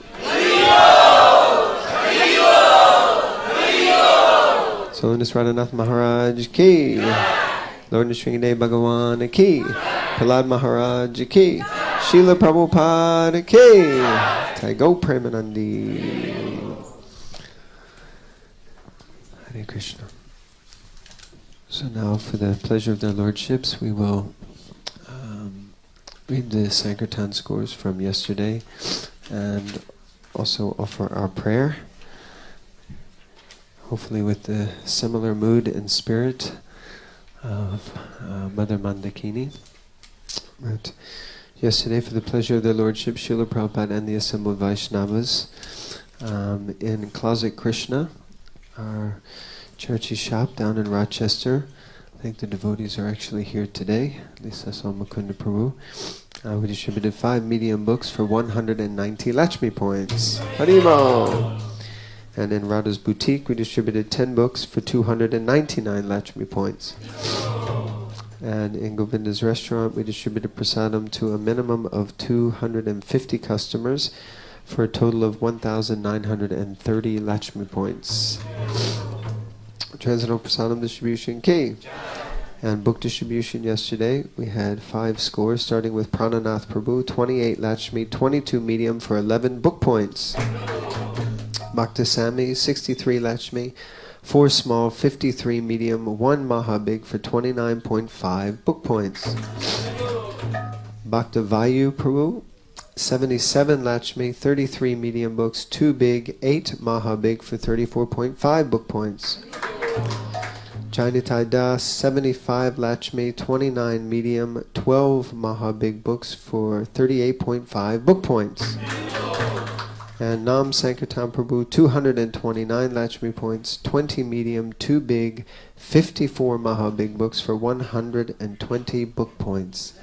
[SPEAKER 1] His Holiness Radhanath Maharaj ki, Lord Nrsimhadev Bhagavan ki, Prahlad Maharaj ki, Srila Prabhupada ki, Taigo Premanandi. Hare Krishna. So now, for the pleasure of their lordships, we will read the Sankirtan scores from yesterday and also offer our prayer, hopefully with the similar mood and spirit of Mother Mandakini. But yesterday, for the pleasure of their lordship, Srila Prabhupada and the assembled Vaishnavas in Closet Krishna, our charity shop down in Rochester. I think the devotees are actually here today. At least I saw Mukunda Prabhu. We distributed 5 medium books for 190 Lakshmi points. Harimo! And in Radha's boutique, we distributed 10 books for 299 Lakshmi points. And in Govinda's restaurant, we distributed prasadam to a minimum of 250 customers for a total of 1,930 Lakshmi points. Transcendental prasadam distribution key. And book distribution yesterday, we had 5 scores, starting with Prananath Prabhu, 28 Lakshmi, 22 medium for 11 book points. Bhaktasami, 63 Lakshmi, 4 small, 53 medium, 1 Mahabig for 29.5 book points. Bhaktavayu Prabhu, 77 Lakshmi, 33 medium books, 2 big, 8 Mahabig for 34.5 book points. Jainitai Das, 75 Lakshmi, 29 medium, 12 Mahabig books for 38.5 book points. And Nam Sankirtan Prabhu, 229 Lakshmi points, 20 medium, 2 big, 54 Mahabig books for 120 book points.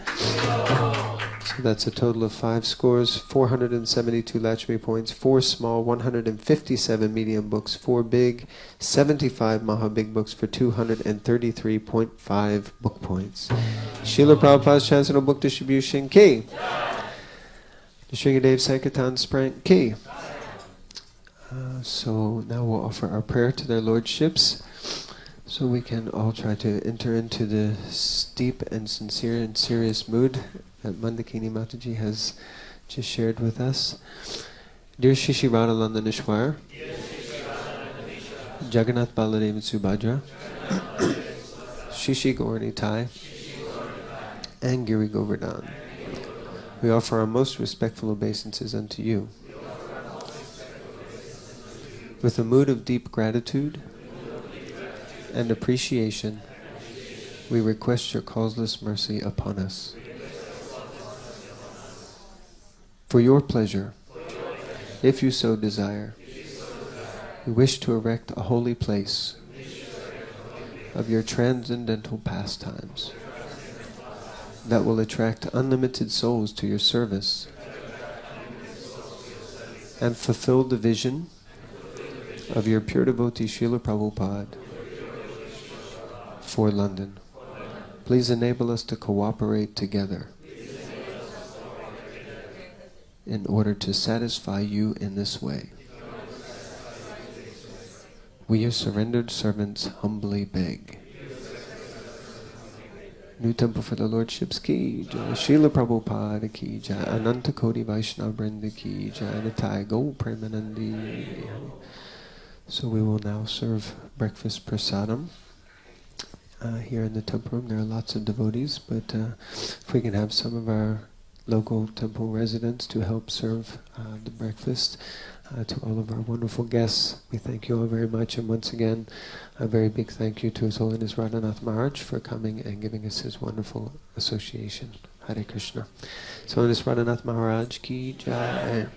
[SPEAKER 1] So that's a total of 5 scores, 472 Lakshmi points, 4 small, 157 medium books, 4 big, 75 Mahabig books for 233.5 book points. Srila Prabhupada's Transcendental Book Distribution key. The Sringadev Sankirtan Sprint key. So now we'll offer our prayer to their lordships, so we can all try to enter into the deep and sincere and serious mood that Mandakini Mataji has just shared with us. Dear Shishi Radha Nishwar, Jagannath Baladev and Subhadra, Shishi Gauranitai, and Giri Govardhan, we offer our most respectful obeisances unto you. With a mood of deep gratitude and appreciation, we request your causeless mercy upon us. For your pleasure, if you so desire, We wish to erect a holy place of your transcendental pastimes that will attract unlimited souls to your service and fulfill the vision of your pure devotee Srila Prabhupada for London. Please enable us to cooperate together in order to satisfy you in this way. We, your surrendered servants, humbly beg. New Temple for the Lordships ki jai, Srila Prabhupada ki jai, Ananta Koti Vaishnava Vrinda ki jai, Nitai Go Premanandi. So we will now serve breakfast prasadam here in the temple room. There are lots of devotees, but if we can have some of our local temple residents to help serve the breakfast to all of our wonderful guests. We thank you all very much, and once again a very big thank you to His Holiness Radhanath Maharaj for coming and giving us his wonderful association. Hare Krishna. His Holiness Radhanath Maharaj ki jai.